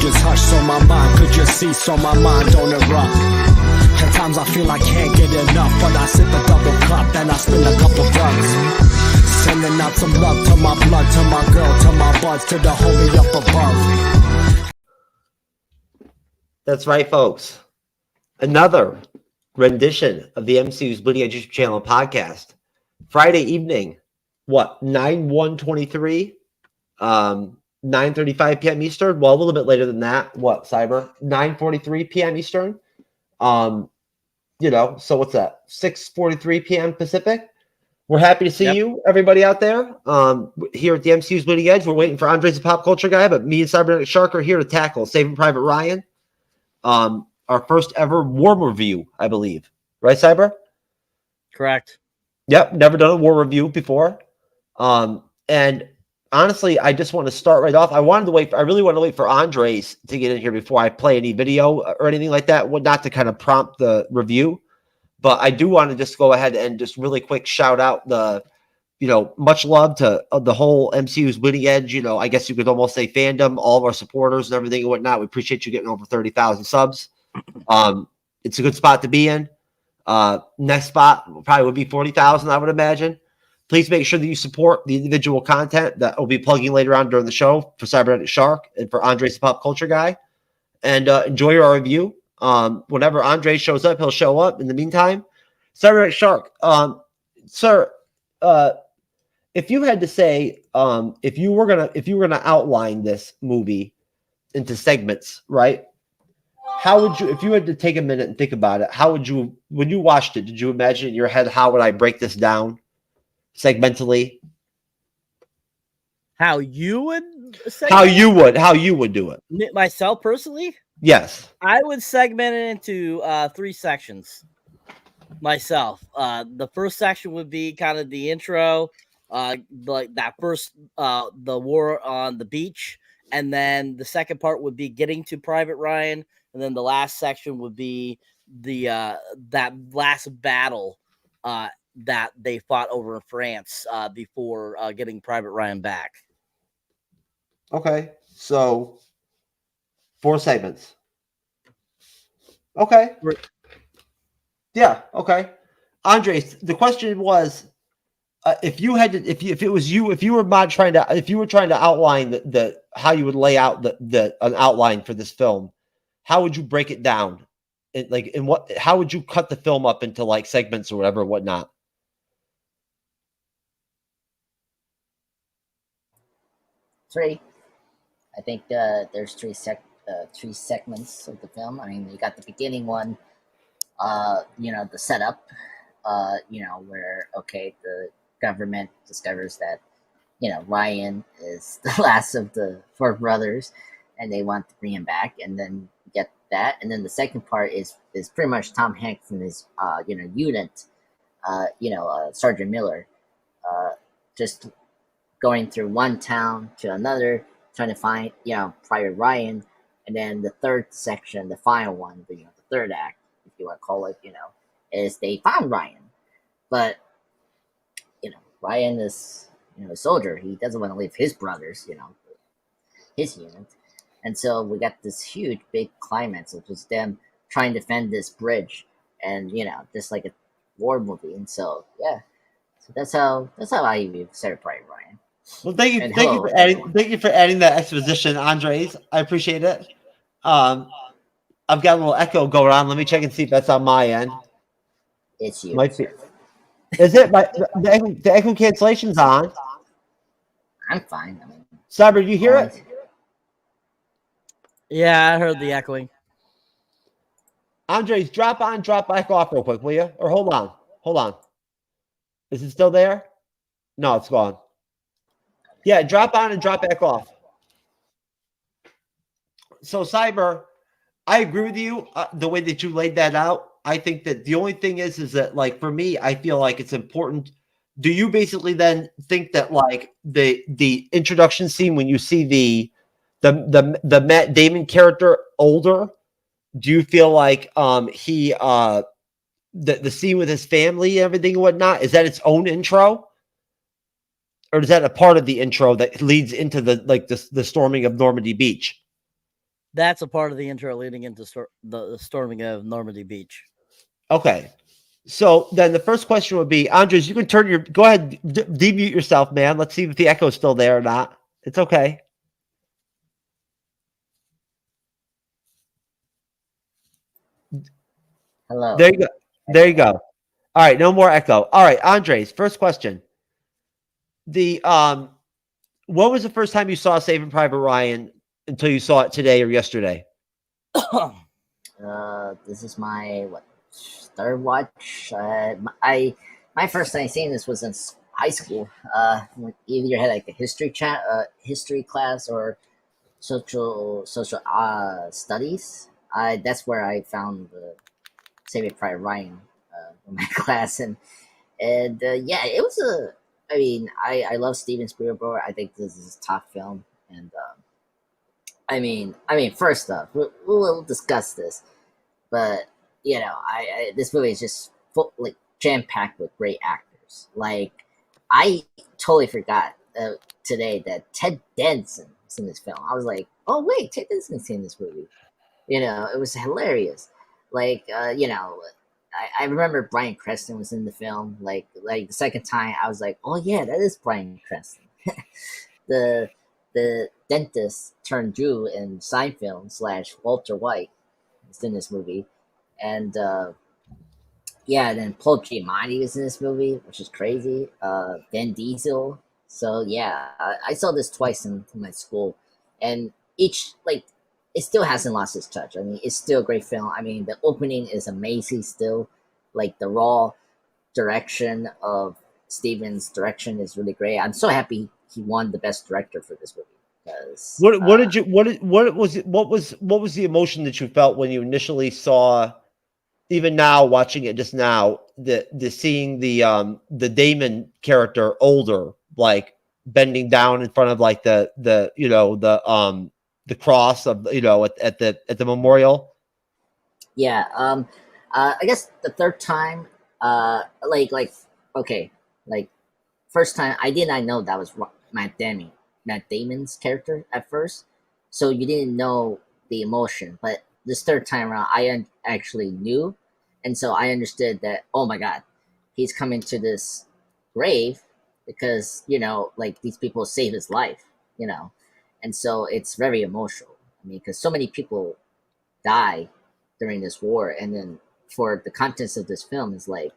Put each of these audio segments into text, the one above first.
just hush so my mind could just cease, so my mind don't erupt. At times I feel I can't get enough, but I sip a double cup and I spin a couple bucks. Sending out some love to my blood, to my girl, to my buds, to the homie up above. That's right, folks. Another rendition of the MCU'S Bleeding Edge YouTube channel podcast. Friday evening, 9/1/23, 9:35 p.m. Eastern. Well, a little bit later than that. Cyber? 9:43 p.m. Eastern. So what's that? 6:43 p.m. Pacific. We're happy to see you, everybody out there. Here at the MCU'S Bleeding Edge, we're waiting for Andre's a pop culture guy, but me and Cyberneticshark are here to tackle Saving Private Ryan. Our first ever war review, I believe. Right, Cyber? Correct. Yep, never done a war review before. And honestly, I just want to start right off. I really want to wait for Andres to get in here before I play any video or anything like that. Not to kind of prompt the review, but I do want to just go ahead and just really quick shout out much love to the whole MCU's Bleeding Edge. I guess you could almost say fandom, all of our supporters and everything and whatnot. We appreciate you getting over 30,000 subs. It's a good spot to be in. Next spot probably would be 40,000, I would imagine. Please make sure that you support the individual content that we'll be plugging later on during the show for Cyberneticshark and for Andres the Pop Culture Guy. And enjoy our review. Whenever Andre shows up, he'll show up. In the meantime, Cyberneticshark, sir, if you had to say, if you were gonna outline this movie into segments, right? How would you, if you had to take a minute and think about it, how would you, when you watched it, did you imagine in your head, how would I break this down segmentally? How you would do it? Myself personally? Yes. I would segment it into 3 sections myself. The first section would be kind of the intro, like that first, the war on the beach. And then the second part would be getting to Private Ryan. And then the last section would be the that last battle that they fought over in France before getting Private Ryan back. Okay, so 4 segments. Okay. Yeah. Okay. Andres, the question was, if you had to, if you were trying to outline the how you would lay out an outline for this film, how would you break it down? How would you cut the film up into like segments or whatever, whatnot? Three. I think there's three segments of the film. I mean, you got the beginning one, the setup, where, the government discovers that, Ryan is the last of the 4 brothers and they want to bring him back, and then get that. And then the second part is pretty much Tom Hanks and his, unit, Sergeant Miller, just going through one town to another, trying to find, Private Ryan. And then the third section, the final one, the third act, if you want to call it, is they found Ryan. But, Ryan is, a soldier. He doesn't want to leave his brothers, his unit. And so we got this huge, big climax, which is them trying to defend this bridge. And, just like a war movie. And so, yeah. So that's how I said Private Ryan. Well, thank you for adding that exposition, Andres. I appreciate it. I've got a little echo going on. Let me check and see if that's on my end. It's you. Might be. Is it? The echo cancellation's on. I'm fine. I mean, Cyber, you hear it? Yeah, I heard the echoing. Andres, drop on, drop back off real quick, will you? Or hold on. Is it still there? No, it's gone. Yeah, drop on and drop back off. So, Cyber, I agree with you the way that you laid that out. I think that the only thing is that, like, for me, I feel like it's important. Do you basically then think that, like, the introduction scene when you see the Matt Damon character older, do you feel like the scene with his family and everything and whatnot, is that its own intro? Or is that a part of the intro that leads into the storming of Normandy Beach? That's a part of the intro leading into the storming of Normandy Beach. Okay. So then the first question would be, Andres, you can go ahead, demute yourself, man. Let's see if the echo's still there or not. It's okay. Hello. There you go. There you go. All right. No more echo. All right. Andres, first question. When was the first time you saw Saving Private Ryan until you saw it today or yesterday? This is my third watch. My first time seeing this was in high school. When either had like a history class or social studies. That's where I found the Saving Private Ryan in my class, and yeah, it was a. I mean, I love Steven Spielberg. I think this is his top film, and first off, we'll discuss this, but this movie is just like jam packed with great actors. Like, I totally forgot today that Ted Danson was in this film. I was like, oh wait, Ted Danson's in this movie. It was hilarious. Like, I remember Bryan Cranston was in the film. Like the second time, I was like, oh yeah, that is Bryan Cranston. the the dentist turned Jew in Seinfeld / Walter White is in this movie, and yeah, then Paul Giamatti was in this movie, which is crazy. Vin Diesel. So yeah, I saw this twice in my school, and each like it still hasn't lost its touch. I mean, it's still a great film. I mean, the opening is amazing still. Like the raw direction of Steven's direction is really great. I'm so happy he won the best director for this movie because What was the emotion that you felt when you initially saw, even now watching it just now, the seeing the Damon character older, like bending down in front of like the cross of at the memorial. yeah. I guess the third time, okay, like first time I did not know that was Matt Damon's character at first, so you didn't know the emotion. But this third time around, actually knew, and so I understood that. Oh my God, he's coming to this grave because like these people saved his life, and so it's very emotional. I mean, because so many people die during this war, and then for the contents of this film is like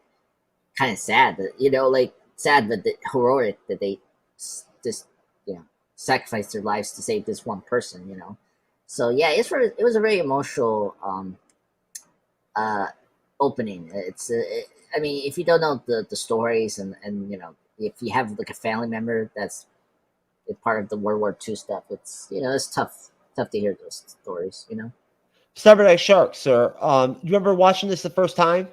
kind of sad that like sad but heroic that they just sacrificed their lives to save this one person. So yeah, it was a very emotional uh opening. I mean, if you don't know the stories, and if you have like a family member that's a part of the World War II stuff, it's tough to hear those stories. Cyberneticshark, sir. You remember watching this the first time?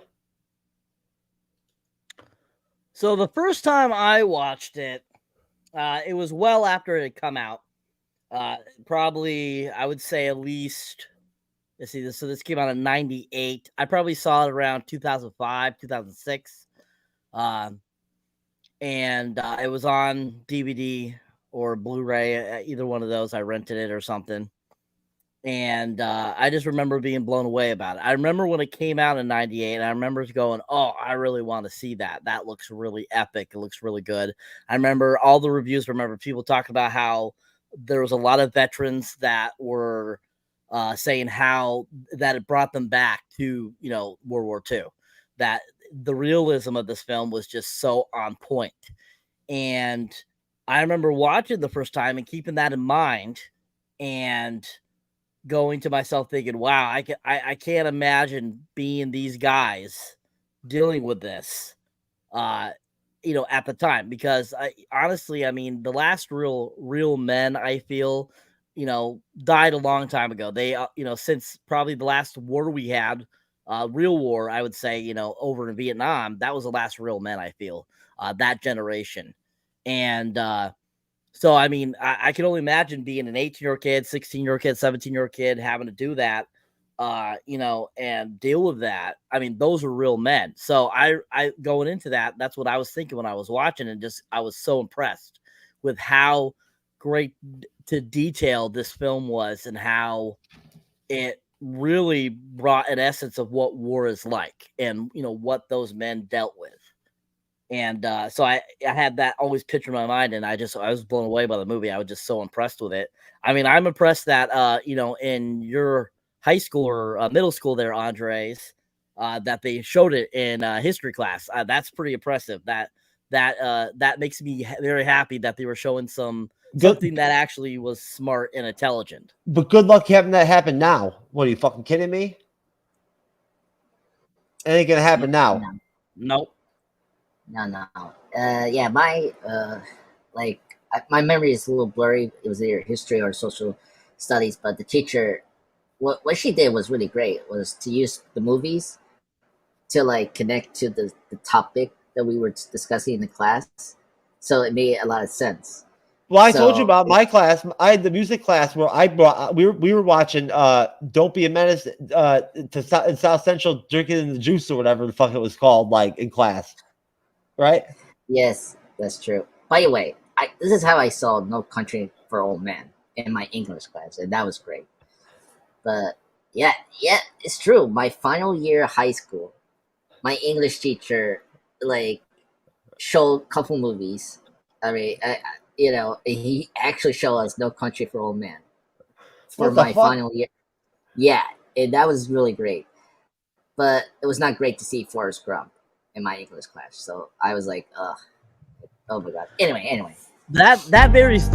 So the first time I watched it, it was well after it had come out. Probably, I would say at least, let's see, so this came out in 98. I probably saw it around 2005, 2006. And it was on DVD or Blu-ray, either one of those. I rented it or something. And I just remember being blown away about it. I remember when it came out in 98, and I remember going, oh, I really want to see that. That looks really epic. It looks really good. I remember all the reviews. Remember people talking about how there was a lot of veterans that were saying how that it brought them back to, World War II. That the realism of this film was just so on point. And I remember watching the first time and keeping that in mind and going to myself thinking, wow, I can't imagine being these guys dealing with this, at the time, because honestly, I mean, the last real men I feel, died a long time ago. They, since probably the last war we had, real war, I would say, over in Vietnam, that was the last real men I feel, that generation. And, so, I mean, I can only imagine being an 18-year-old kid, 16-year-old kid, 17-year-old kid having to do that, and deal with that. I mean, those are real men. So I going into that, that's what I was thinking when I was watching, and I was so impressed with how great to detail this film was, and how it really brought an essence of what war is like, and what those men dealt with. And so I had that always picture in my mind, and I was blown away by the movie. I was just so impressed with it. I mean, I'm impressed that in your high school or middle school there, Andres, that they showed it in history class. That's pretty impressive. That makes me very happy that they were showing something that actually was smart and intelligent. But good luck having that happen now. What, are you fucking kidding me? It ain't gonna happen now. Nope. No. Yeah, my my memory is a little blurry. It was either history or social studies, but the teacher, what she did was really great. Was to use the movies to like connect to the topic that we were discussing in the class, so it made a lot of sense. Well, I told you about my class. I had the music class where we were watching "Don't Be a Menace" in South Central, drinking the juice or whatever the fuck it was called, like in class, right? Yes, that's true. By the way, this is how I saw No Country for Old Men in my English class, and that was great. But yeah, it's true. My final year of high school, my English teacher like showed a couple movies. I mean, he actually showed us No Country for Old Men for What the my fuck? final year. Yeah, and that was really great. But it was not great to see Forrest Gump in my English class. So I was like, ugh, oh my god. Anyway. That varies.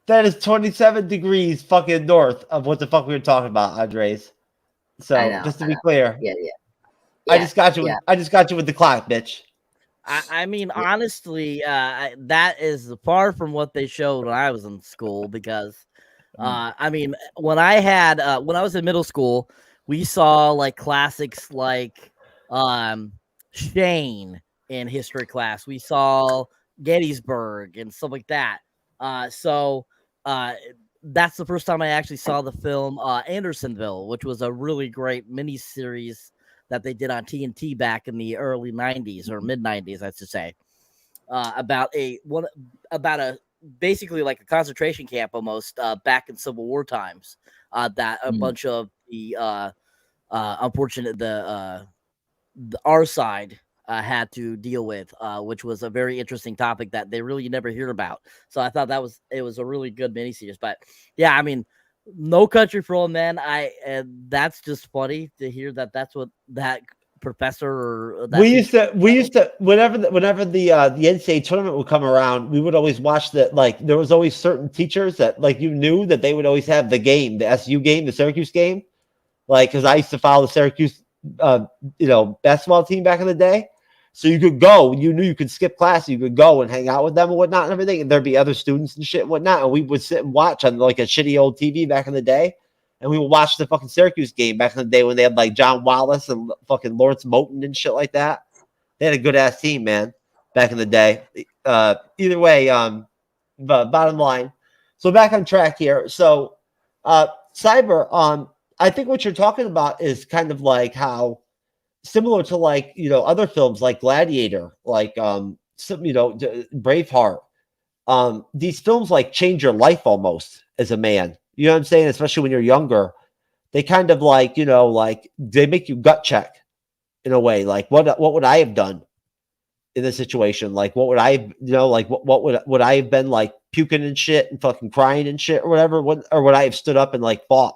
That is 27 degrees fucking north of what the fuck we were talking about, Andres. So I know. just to be clear, Yeah. I just got you. Yeah. I just got you with the clock, bitch. I mean, honestly, that is far from what they showed when I was in school, because I mean, when I was in middle school, we saw like classics like Shane in history class. We saw Gettysburg and stuff like that. So that's the first time I actually saw the film Andersonville, which was a really great miniseries that they did on TNT back in the early 90s or mid 90s, I should say, about a basically like a concentration camp almost back in Civil War times, that a bunch of the unfortunate our side had to deal with, which was a very interesting topic that they really never hear about. So I thought it was a really good miniseries. But yeah, I mean, No Country for Old Men. That's just funny to hear that's what that professor or that We used to whenever the NCAA tournament would come around, we would always watch that. Like there was always certain teachers that like you knew that they would always have the game, the SU game, the Syracuse game. Like because I used to follow the Syracuse, basketball team back in the day. So you could go, you knew you could skip class, you could go and hang out with them and whatnot and everything. And there'd be other students and shit and whatnot. And we would sit and watch on like a shitty old TV back in the day. And we would watch the fucking Syracuse game back in the day when they had like John Wallace and fucking Lawrence Moten and shit like that. They had a good ass team, man, back in the day. Either way, but bottom line. So back on track here. So Cyber, I think what you're talking about is kind of like how similar to like other films like Gladiator, like Braveheart. These films like change your life almost as a man. You know what I'm saying? Especially when you're younger, they kind of like like they make you gut check in a way. Like what would I have done in this situation? Like what would I like what would I have been like puking and shit and fucking crying and shit or whatever? Or would I have stood up and like fought?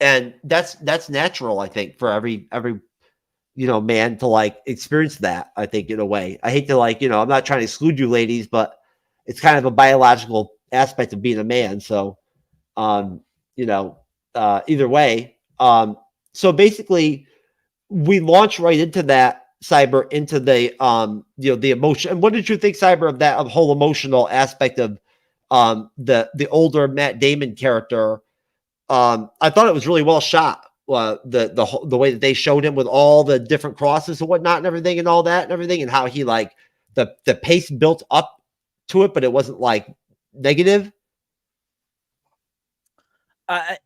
And that's natural, I think, for every man to like experience that. I think in a way, I hate to like I'm not trying to exclude you ladies, but it's kind of a biological aspect of being a man. So, either way, so basically, we launch right into that Cyber into the the emotion. And what did you think, Cyber, of that whole emotional aspect of the older Matt Damon character? I thought it was really well shot. The way that they showed him with all the different crosses and whatnot and everything and all that and everything, and how he like the pace built up to it, but it wasn't like negative.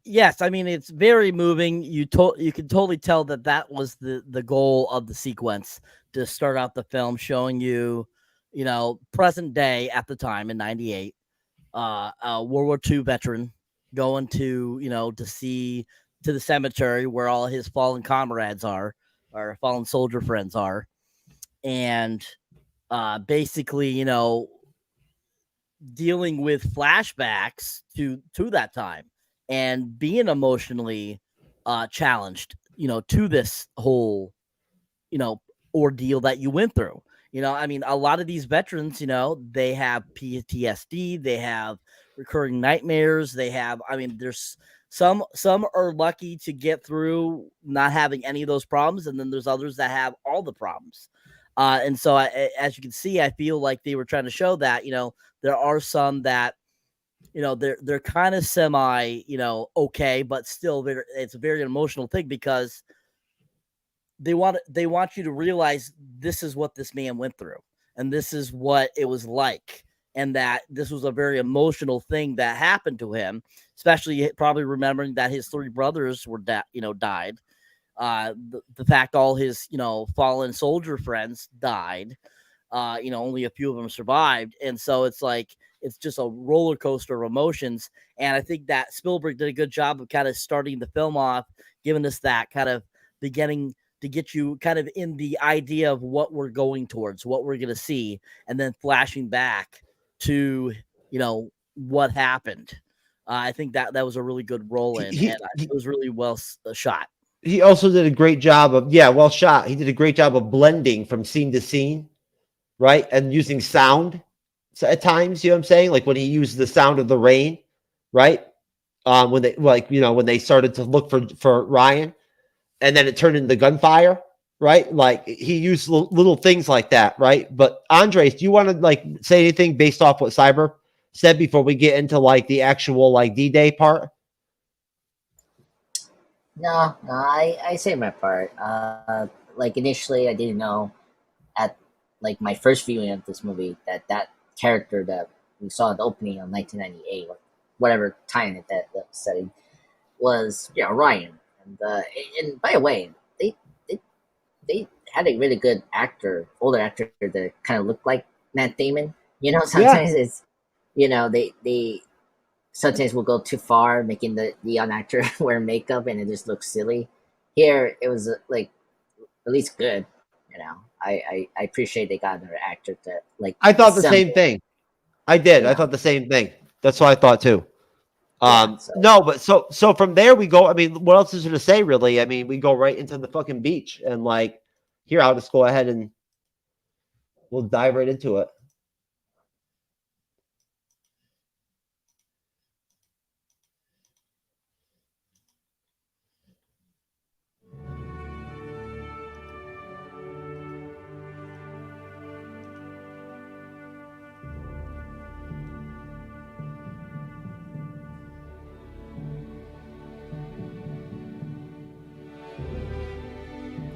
Yes, I mean it's very moving. You can totally tell that was the goal of the sequence, to start out the film showing you, present day at the time in '98, World War II veteran going to, to see to the cemetery where all his fallen comrades are, or fallen soldier friends are. And basically, dealing with flashbacks to that time and being emotionally challenged, to this whole, ordeal that you went through. I mean, a lot of these veterans, they have PTSD, they have recurring nightmares, they have, I mean, there's some are lucky to get through not having any of those problems, and then there's others that have all the problems. And so, as you can see, I feel like they were trying to show that, there are some that, they're kind of semi, okay, but still, it's a very emotional thing because they want you to realize this is what this man went through, and this is what it was like, and that this was a very emotional thing that happened to him, especially probably remembering that his 3 brothers were died. The fact all his fallen soldier friends died, only a few of them survived, and so it's like it's just a roller coaster of emotions. And I think that Spielberg did a good job of kind of starting the film off, giving us that kind of beginning to get you kind of in the idea of what we're going towards, what we're going to see, and then flashing back to, what happened. I think that was a really good roll in, and it was really well shot. He also did a great job of, well shot. He did a great job of blending from scene to scene, right? And using sound at times, you know what I'm saying? Like when he used the sound of the rain, right? When they when they started to look for Ryan, and then it turned into gunfire, right? Like he used little things like that, right? But Andres, do you want to like say anything based off what Cyber said before we get into like the actual like D-Day part? No, I say my part. Like initially, I didn't know at like my first viewing of this movie that character that we saw in the opening of 1998, or whatever time at that setting, was Ryan. And by the way, they they had a really good older actor that kind of looked like Matt Damon. Sometimes it's they sometimes will go too far, making the young actor wear makeup, and it just looks silly. Here, it was like at least good. I appreciate they got another actor to like. I thought the assemble. same thing. I did. Yeah. I thought the same thing. That's what I thought too. So. No, but so from there we go. I mean, what else is there to say really? I mean, we go right into the fucking beach, and like here, I'll just go ahead and we'll dive right into it.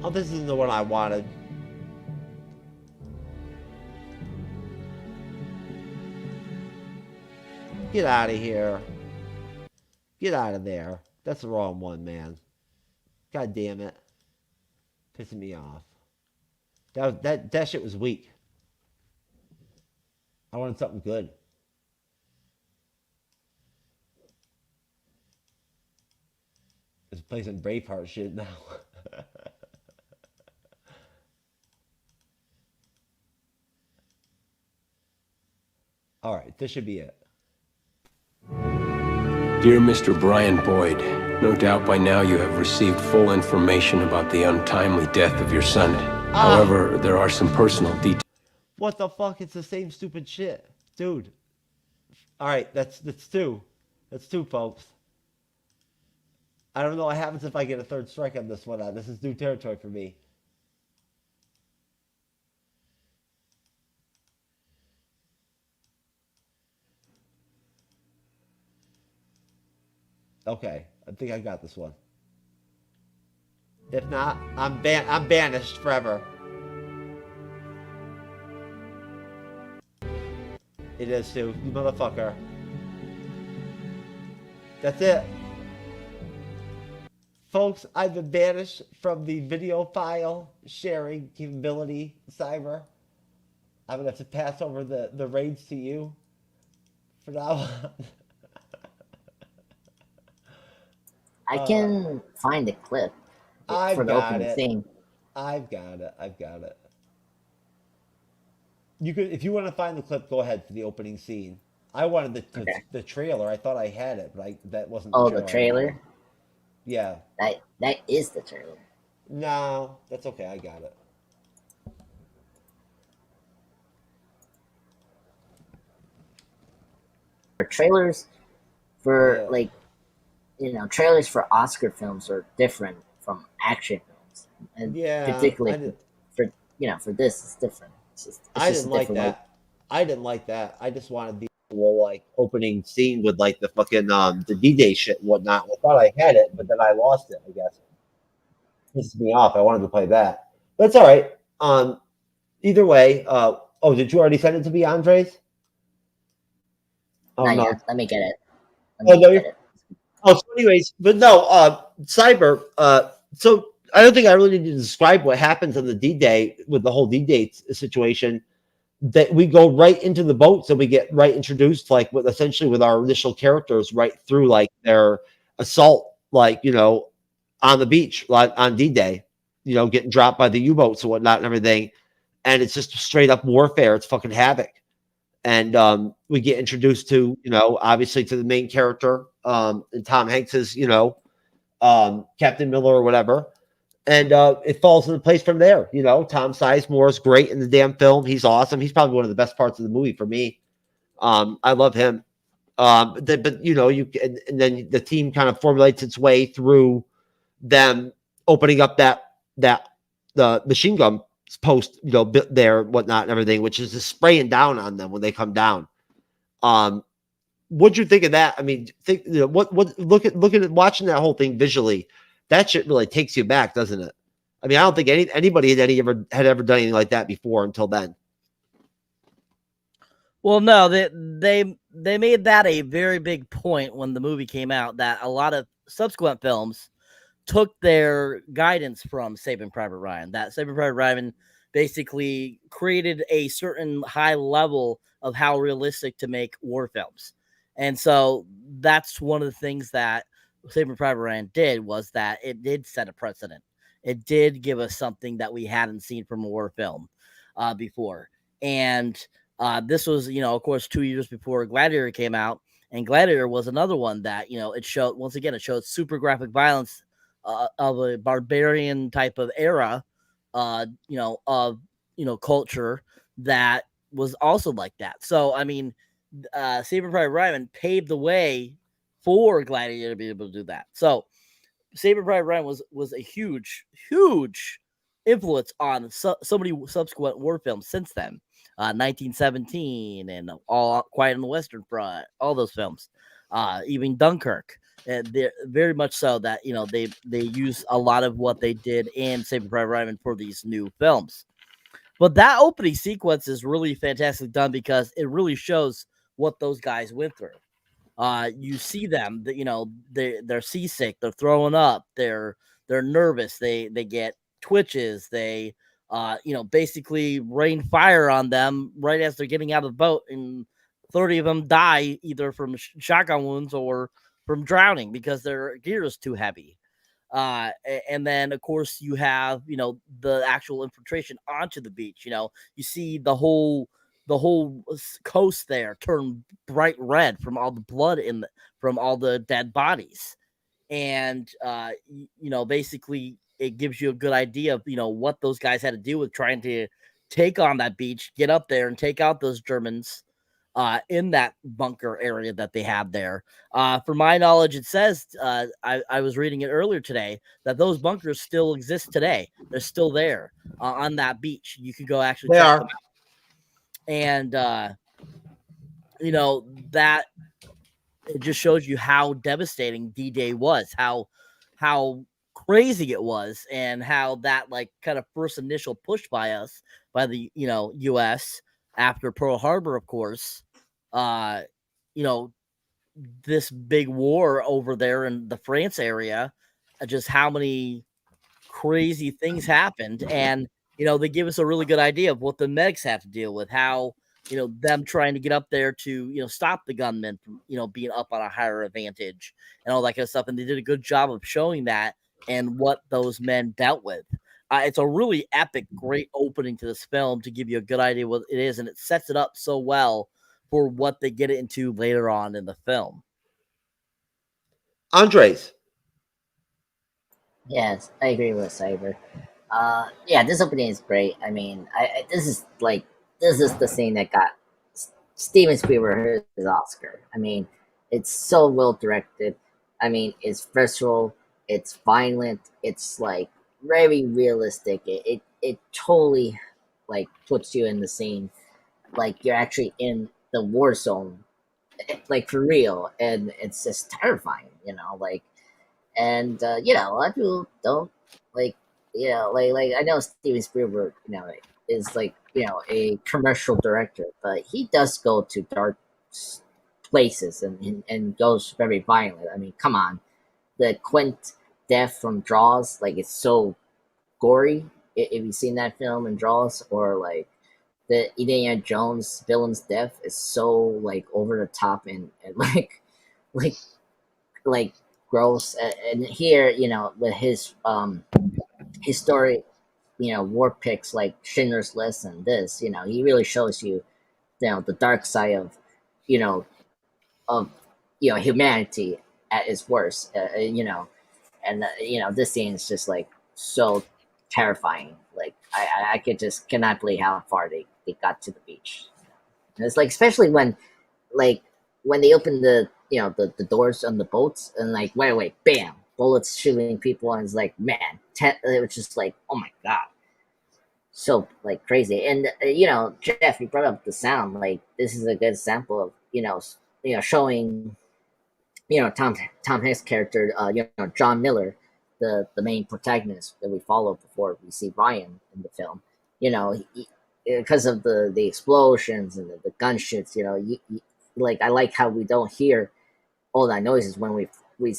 Oh, this isn't the one I wanted. Get out of here. Get out of there. That's the wrong one, man. God damn it. Pissing me off. That shit was weak. I wanted something good. It's playing some Braveheart shit now. All right, this should be it. Dear Mr. Brian Boyd, no doubt by now you have received full information about the untimely death of your son. However, there are some personal details. What the fuck? It's the same stupid shit. Dude. All right, that's two. That's two, folks. I don't know what happens if I get a third strike on this one. This is new territory for me. Okay, I think I got this one. If not, I'm banished forever. It is too, you motherfucker. That's it. Folks, I've been banished from the video file sharing capability, Cyber. I'm gonna have to pass over the reins to you for now. I can find the clip for I've the got opening it. scene. I've got it. You could, if you want to find the clip, go ahead for the opening scene. I wanted Okay. the trailer. I thought I had it, but that wasn't the Oh, the trailer I wanted. trailer. Yeah. That is the trailer. No, that's okay. I got it. For trailers for Yeah. like trailers for Oscar films are different from action films, and Yeah. particularly for for this, it's different. It's I just a didn't like different way. that. I didn't like that. I just wanted the whole like opening scene with like the fucking the D-Day shit and whatnot. I thought I had it, but then I lost it. I guess pisses me off. I wanted to play that. That's all right. Either way. Oh, did you already send it to me, Andres? Oh Not no. yet. Let me get it. Oh Let me no. get it. Oh, so anyways, but no. Cyber. So I don't think I really need to describe what happens on the D-Day with the whole D-Day situation. That we go right into the boats and we get right introduced, like with essentially with our initial characters, right through like their assault, like on the beach, like on D-Day, getting dropped by the U-boats and whatnot and everything. And it's just straight up warfare. It's fucking havoc. And we get introduced to, obviously to the main character, and Tom Hanks's, Captain Miller or whatever. And it falls into place from there. Tom Sizemore is great in the damn film. He's awesome. He's probably one of the best parts of the movie for me. I love him. But and then the team kind of formulates its way through them opening up the machine gun post, there, whatnot, and everything, which is just spraying down on them when they come down. What'd you think of that? I mean, what look at watching that whole thing visually. That shit really takes you back, doesn't it? I mean, I don't think anybody had ever done anything like that before until then. Well, no, they made that a very big point when the movie came out, that a lot of subsequent films took their guidance from Saving Private Ryan. That Saving Private Ryan basically created a certain high level of how realistic to make war films. And so that's one of the things that Saving Private Ryan did, was that it did set a precedent. It did give us something that we hadn't seen from a war film before. And this was, of course, 2 years before Gladiator came out. And Gladiator was another one that, it showed, once again, it showed super graphic violence of a barbarian type of era, of culture that was also like that. So, I mean, Saving Private Ryan paved the way for Gladiator to be able to do that. So, Saving Private Ryan was a huge influence on so many subsequent war films since then. 1917 and All Quiet on the Western Front, all those films, even Dunkirk. They're very much so that they use a lot of what they did in Saving Private Ryan for these new films. But that opening sequence is really fantastically done because it really shows what those guys went through. You see them, they're seasick, they're throwing up, they're nervous, they get twitches, they basically rain fire on them right as they're getting out of the boat, and 30 of them die either from shotgun wounds or from drowning because their gear is too heavy. And then of course you have the actual infiltration onto the beach. You see the whole coast there turn bright red from all the blood from all the dead bodies. And basically it gives you a good idea of what those guys had to do with trying to take on that beach, get up there and take out those Germans in that bunker area that they had there. For my knowledge, it says, I was reading it earlier today, that those bunkers still exist today. They're still there on that beach. You can go actually check them out. And that it just shows you how devastating D-Day was, how crazy it was, and how that like kind of first initial push by the US after Pearl Harbor, of course, this big war over there in the France area, just how many crazy things happened. And they give us a really good idea of what the medics have to deal with, how them trying to get up there to, stop the gunmen from, being up on a higher advantage and all that kind of stuff. And they did a good job of showing that and what those men dealt with. It's a really epic, great opening to this film to give you a good idea what it is. And it sets it up so well for what they get into later on in the film. Andres. Yes, I agree with Cyber. Yeah, this opening is great. I mean, this is the scene that got Steven Spielberg his Oscar. I mean, it's so well directed. I mean, it's visceral, it's violent, it's like very realistic. It totally like puts you in the scene, like you're actually in the war zone, like for real, and it's just terrifying, like. And a lot of people don't like, like I know Steven Spielberg, is like a commercial director, but he does go to dark places and goes very violent. I mean, come on, the Quint death from Jaws, like it's so gory. If you've seen that film in Jaws, or like the Indiana Jones villain's death is so like over the top and like like gross. And here, with his historic, war picks like Schindler's List and this, he really shows you, the dark side of, you know, of humanity at its worst. And this scene is just like so terrifying. Like I cannot believe how far they got to the beach. And it's like, especially like when they open the the doors on the boats and like right away, bam, bullets shooting people, and it's like, man, it was just like, oh my god, so like crazy. And Jeff, you brought up the sound. Like this is a good example of showing Tom Hanks' character, John Miller, the main protagonist that we follow before we see Ryan in the film. Because of the explosions and the gunshots, like I like how we don't hear all that noises when we're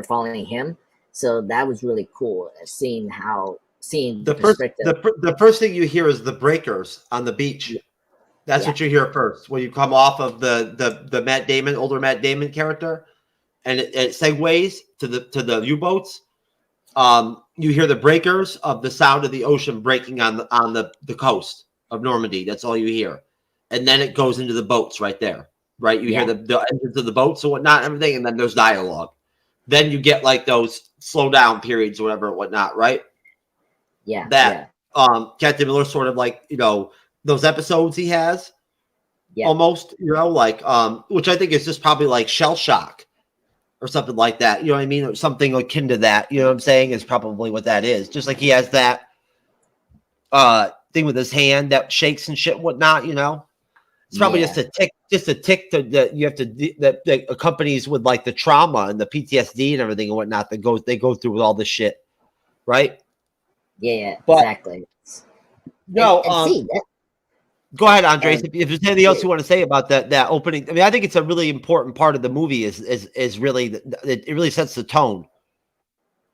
following him. So that was really cool, seeing The first thing you hear is the breakers on the beach. That's what you hear first when you come off of the Matt Damon, older Matt Damon character, and it segues to the U-boats. You hear the breakers of the sound of the ocean breaking on the coast of Normandy. That's all you hear, and then it goes into the boats right there. Right, you hear the engines of the boats and whatnot, everything, and then there's dialogue. Then you get like those slow down periods or whatever, whatnot, right? Captain Miller sort of like those episodes he has, almost like which I think is just probably like shell shock or something like that. You know what I mean? Or something akin to that. You know what I'm saying? Is probably what that is. Just like he has that thing with his hand that shakes and shit, whatnot. It's probably just a tick that you have to that accompanies with like the trauma and the PTSD and everything and whatnot that they go through with all this shit, right? Exactly. No, go ahead, Andres. If there's anything else you want to say about that opening, I mean, I think it's a really important part of the movie. Is really it really sets the tone.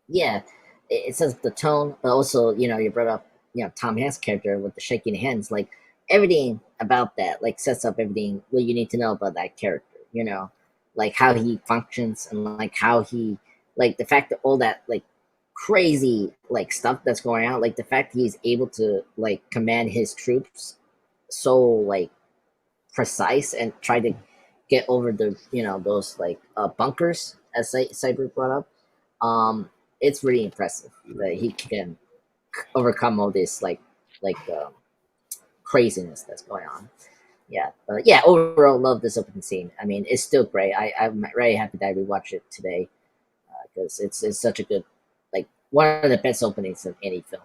Yeah, it sets the tone, but also you brought up Tom Hanks' character with the shaking hands, like. Everything about that like sets up everything what you need to know about that character, like how he functions and like how he like the fact that all that like crazy like stuff that's going on, like the fact that he's able to like command his troops so like precise and try to get over the those like bunkers as Cyber brought up. It's really impressive that he can overcome all this like craziness that's going on. Overall love this opening scene. I mean, it's still great. I'm very happy that we watched it today because it's such a good, like one of the best openings of any film.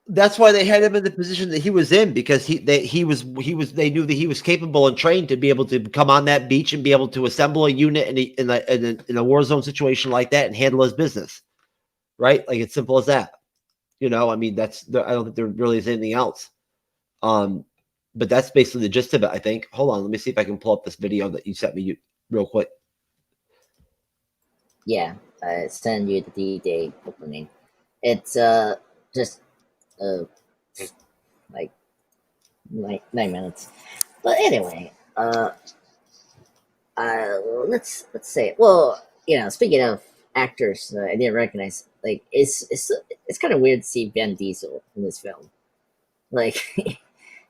That's why they had him in the position that he was in, because they knew that he was capable and trained to be able to come on that beach and be able to assemble a unit in a war zone situation like that and handle his business, right? Like it's simple as that. I mean, I don't think there really is anything else. But that's basically the gist of it, I think. Hold on, let me see if I can pull up this video that you sent me real quick. Yeah, I send you the D-Day opening. It's just like 9 minutes. But anyway, let's say, well, speaking of actors, I didn't recognize. Like, it's kind of weird to see Vin Diesel in this film. Like,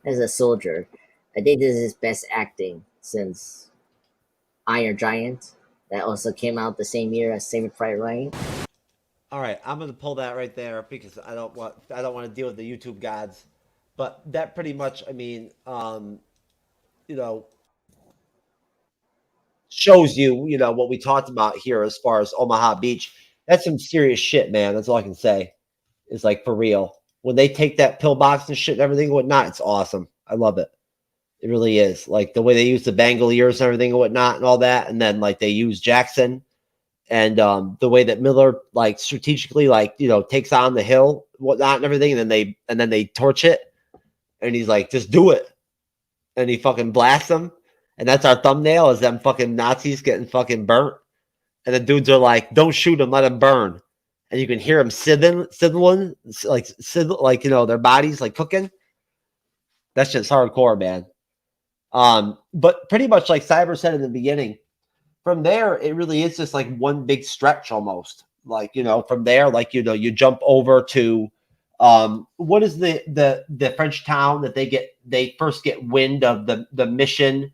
as a soldier, I think this is his best acting since Iron Giant. That also came out the same year as Saving Private Ryan. All right, I'm gonna pull that right there because I don't want to deal with the YouTube gods, but that pretty much, I mean, you know, shows you, what we talked about here as far as Omaha Beach. That's some serious shit, man. That's all I can say. Is like for real. When they take that pillbox and shit and everything and whatnot, it's awesome. I love it. It really is. Like the way they use the bangle ears and everything and whatnot and all that, and then like they use Jackson and the way that Miller like strategically takes on the hill, whatnot, and everything, and then they torch it, and he's like, just do it, and he fucking blasts them, and that's our thumbnail is them fucking Nazis getting fucking burnt, and the dudes are like, don't shoot them, let them burn, and you can hear them sizzling, like their bodies like cooking. That's just hardcore, man. But pretty much like Cyber said in the beginning, from there, it really is just like one big stretch almost. Like, from there, like, you jump over to what is the French town that they first get wind of the mission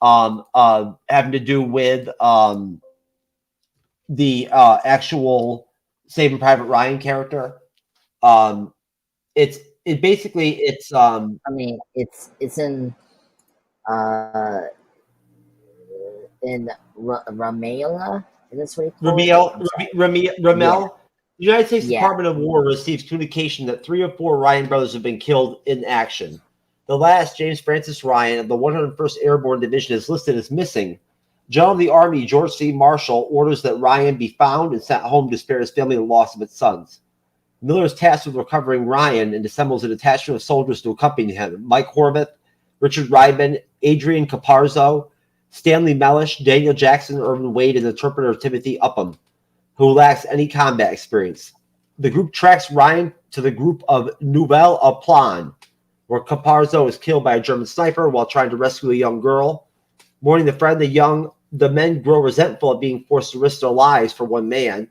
having to do with the actual Saving Private Ryan character. It's I mean, it's uh in Ramallah. Is that what you call it? I'm sorry. Yeah, Ramel. The United States yeah. Department of War receives communication that 3 or 4 Ryan brothers have been killed in action. The last, James Francis Ryan of the 101st Airborne Division, is listed as missing. General of the Army George C. Marshall orders that Ryan be found and sent home to spare his family the loss of its sons. Miller is tasked with recovering Ryan and assembles a detachment of soldiers to accompany him. Mike Horvath, Richard Ryman, Adrian Caparzo, Stanley Mellish, Daniel Jackson, Irvin Wade, and the interpreter Timothy Upham, who lacks any combat experience. The group tracks Ryan to the group of Nouvelle Plan, where Caparzo is killed by a German sniper while trying to rescue a young girl. Mourning the friend, the men grow resentful at being forced to risk their lives for one man.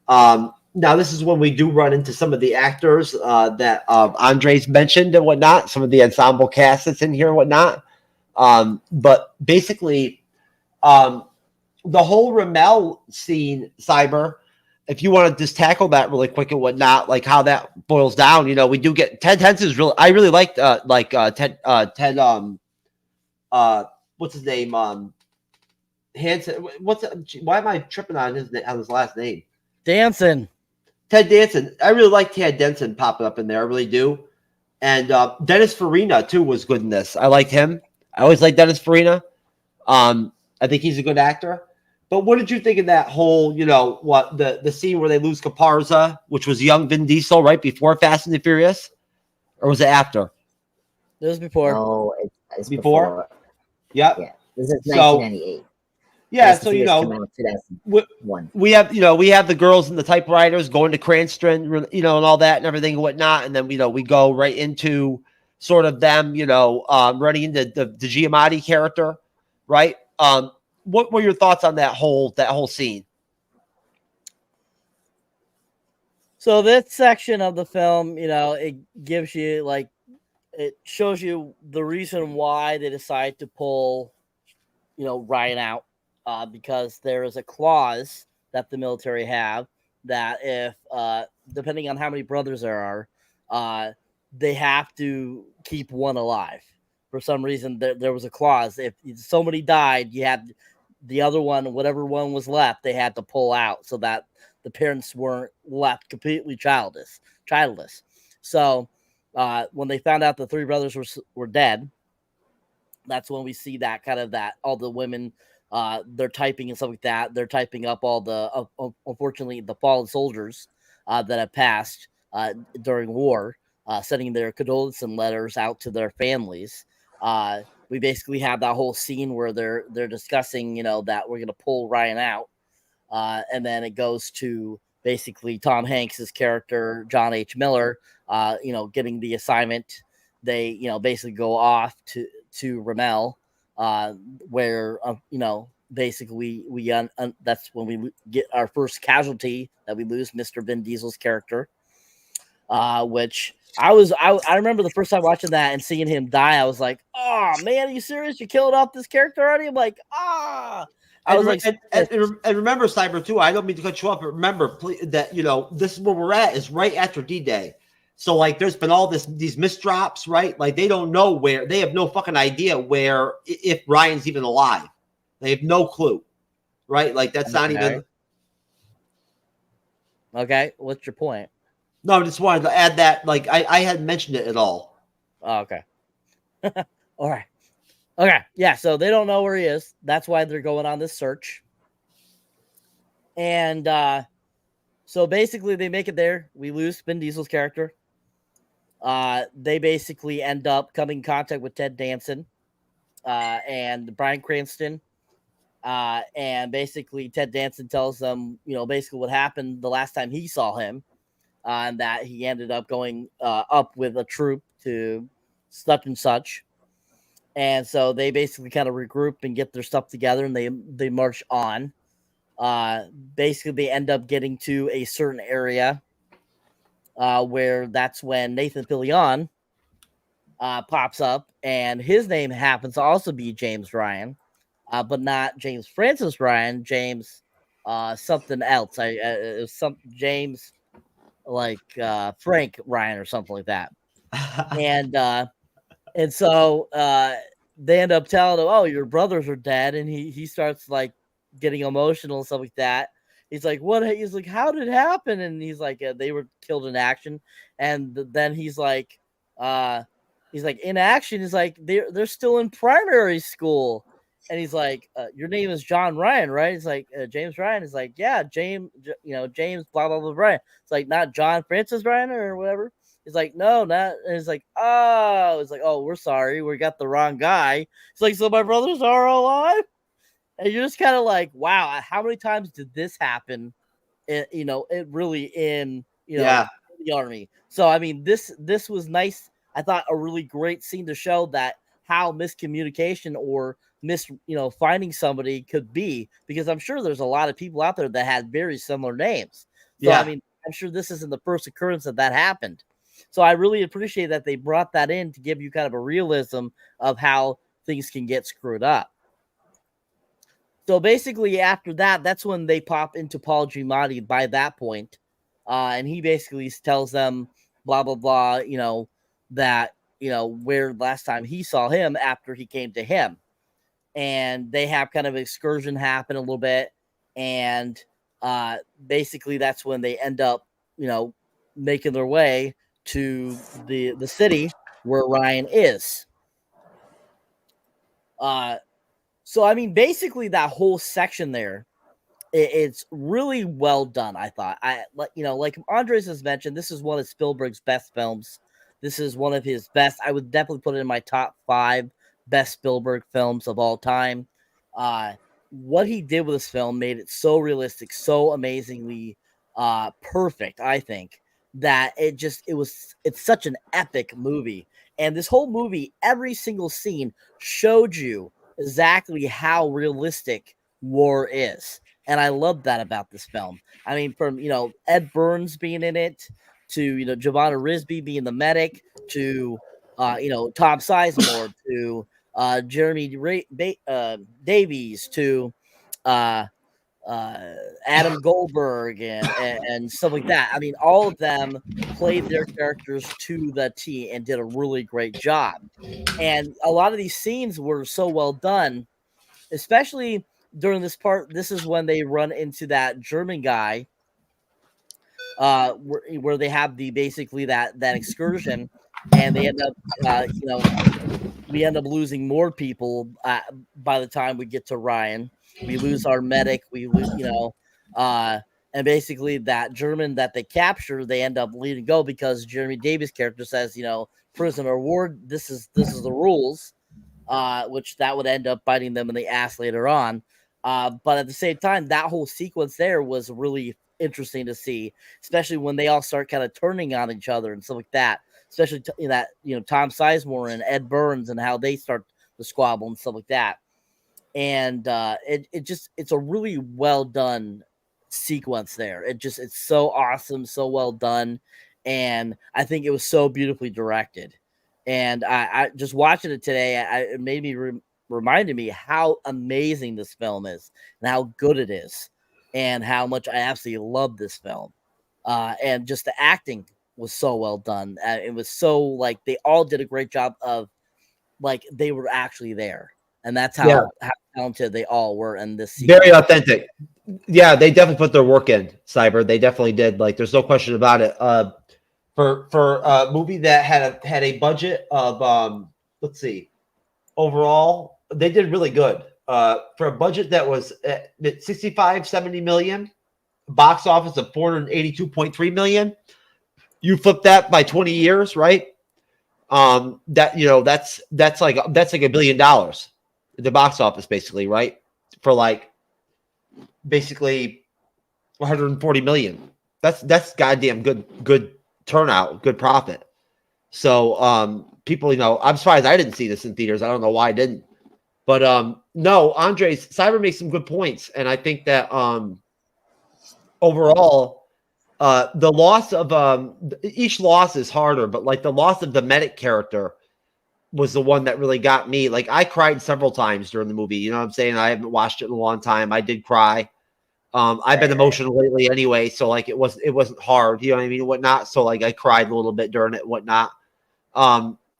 Now, this is when we do run into some of the actors that Andres mentioned and whatnot, some of the ensemble cast that's in here and whatnot. But basically, the whole Ramel scene, Cyber, if you want to just tackle that really quick and whatnot, like how that boils down, we do get Ted Henson's really. I really liked Ted. What's his name? Hanson. Why am I tripping on his last name? Danson. Ted Danson. I really like Ted Danson popping up in there. I really do. And Dennis Farina too was good in this. I liked him. I always liked Dennis Farina. I think he's a good actor. But what did you think of that whole, the scene where they lose Caparza, which was young Vin Diesel right before Fast and the Furious? Or was it after? It was before. No, it's Before? before. Yep. Yeah, this is 1998. Yeah, Fast so and Furious came out in 2001. we have the girls and the typewriters going to Cranston, and all that and everything and whatnot, and then we go right into sort of them, running into the Giamatti character, right? What were your thoughts on that whole scene? So this section of the film, it gives you it shows you the reason why they decide to pull, Ryan out, because there is a clause that the military have that if, depending on how many brothers there are, they have to keep one alive. For some reason, there was a clause. If somebody died, you had the other one, whatever one was left, they had to pull out so that the parents weren't left completely childless. So when they found out the 3 brothers were dead, that's when we see that kind of that all the women, they're typing and stuff like that. They're typing up all the unfortunately the fallen soldiers that have passed during war, sending their condolence letters out to their families. We basically have that whole scene where they're discussing, that we're gonna pull Ryan out, and then it goes to basically Tom Hanks's character John H. Miller, getting the assignment. They basically go off to Ramel, where basically that's when we get our first casualty that we lose, Mr. Vin Diesel's character, which I remember the first time watching that and seeing him die. I was like, oh man, are you serious? You killed off this character already? I'm like, I was like, and remember, Cyber, too, I don't mean to cut you off, but remember that, this is where we're at, is right after D-Day. So, like, there's been all these misdrops, right? Like, they don't know they have no fucking idea if Ryan's even alive. They have no clue, right? Like, that's not even. Okay, what's your point? No, I just wanted to add that, like, I hadn't mentioned it at all. Oh, okay. All right. Okay, yeah, so they don't know where he is. That's why they're going on this search. And so basically they make it there. We lose Vin Diesel's character. They basically end up coming in contact with Ted Danson and Bryan Cranston. And basically Ted Danson tells them, basically what happened the last time he saw him. And that he ended up going up with a troop to such and such. And so they basically kind of regroup and get their stuff together, and they march on. Basically, they end up getting to a certain area where that's when Nathan Fillion pops up, and his name happens to also be James Ryan, but not James Francis Ryan, James something else. It was James like Frank Ryan or something like that. And so they end up telling him, "Oh, your brothers are dead," and he starts like getting emotional and stuff like that. He's like, "What?" He's like, "How did it happen?" And he's like, "They were killed in action." And then he's like, "In action?" He's like, "They're still in primary school." And he's like, "Your name is John Ryan, right?" He's like, "James Ryan." He's like, "Yeah, James, James, blah blah blah, Ryan." It's like, not John Francis Ryan or whatever. He's like, "No, not." And he's like, "Oh," it's like, "Oh, we're sorry, we got the wrong guy." It's like, "So my brothers are alive?" And you're just kind of like, wow, how many times did this happen? It really in the army. So I mean, this was nice. I thought a really great scene to show that how miscommunication or finding somebody could be, because I'm sure there's a lot of people out there that had very similar names. So I mean, I'm sure this isn't the first occurrence that happened. So I really appreciate that they brought that in to give you kind of a realism of how things can get screwed up. So basically after that, that's when they pop into Paul Giamatti by that point. And he basically tells them blah, blah, blah, that, where last time he saw him after he came to him. And they have kind of an excursion happen a little bit. And basically that's when they end up, making their way to the city where Ryan is. So I mean, basically that whole section there, it's really well done. I thought, like Andres has mentioned, this is one of Spielberg's best films. This is one of his best. I would definitely put it in my top 5 best Spielberg films of all time. What he did with this film made it so realistic, so amazingly perfect, I think, that it's such an epic movie. And this whole movie, every single scene showed you exactly how realistic war is. And I love that about this film. I mean, from, Ed Burns being in it, to, Giovanna Risby being the medic, to, Tom Sizemore, to Jeremy Davies, to Adam Goldberg and stuff like that. I mean, all of them played their characters to the T and did a really great job. And a lot of these scenes were so well done, especially during this part. This is when they run into that German guy, where they have basically that excursion, and they end up, we end up losing more people by the time we get to Ryan. We lose our medic. We lose, and basically that German that they capture, they end up letting go because Jeremy Davies' character says, prisoner of war, this is the rules, which that would end up biting them in the ass later on. But at the same time, that whole sequence there was really interesting to see, especially when they all start kind of turning on each other and stuff like that. Especially Tom Sizemore and Ed Burns, and how they start the squabble and stuff like that. And it's a really well done sequence there. It's so awesome, so well done, and I think it was so beautifully directed. And I just watching it today, it made me reminded me how amazing this film is and how good it is, and how much I absolutely love this film. And just the acting was so well done. It was so like they all did a great job of like they were actually there, and that's how talented they all were in this sequence. Very authentic. Yeah, they definitely put their work in, Cyber. They definitely did. Like, there's no question about it. For a movie that had a budget of let's see, overall, they did really good. For a budget that was at 65-70 million, box office of 482.3 million. You flip that by 20 years, right? That's like $1 billion. The box office, basically, right? For like basically 140 million. That's goddamn good turnout, good profit. So people, I'm surprised I didn't see this in theaters. I don't know why I didn't. But no, Andres, Cyber makes some good points, and I think that overall, the loss of each loss is harder, but like the loss of the medic character was the one that really got me. Like, I cried several times during the movie. You know what I'm saying? I haven't watched it in a long time. I did cry. I've been emotional lately anyway, so like it wasn't hard, you know what I mean, and whatnot. So like I cried a little bit during it, whatnot.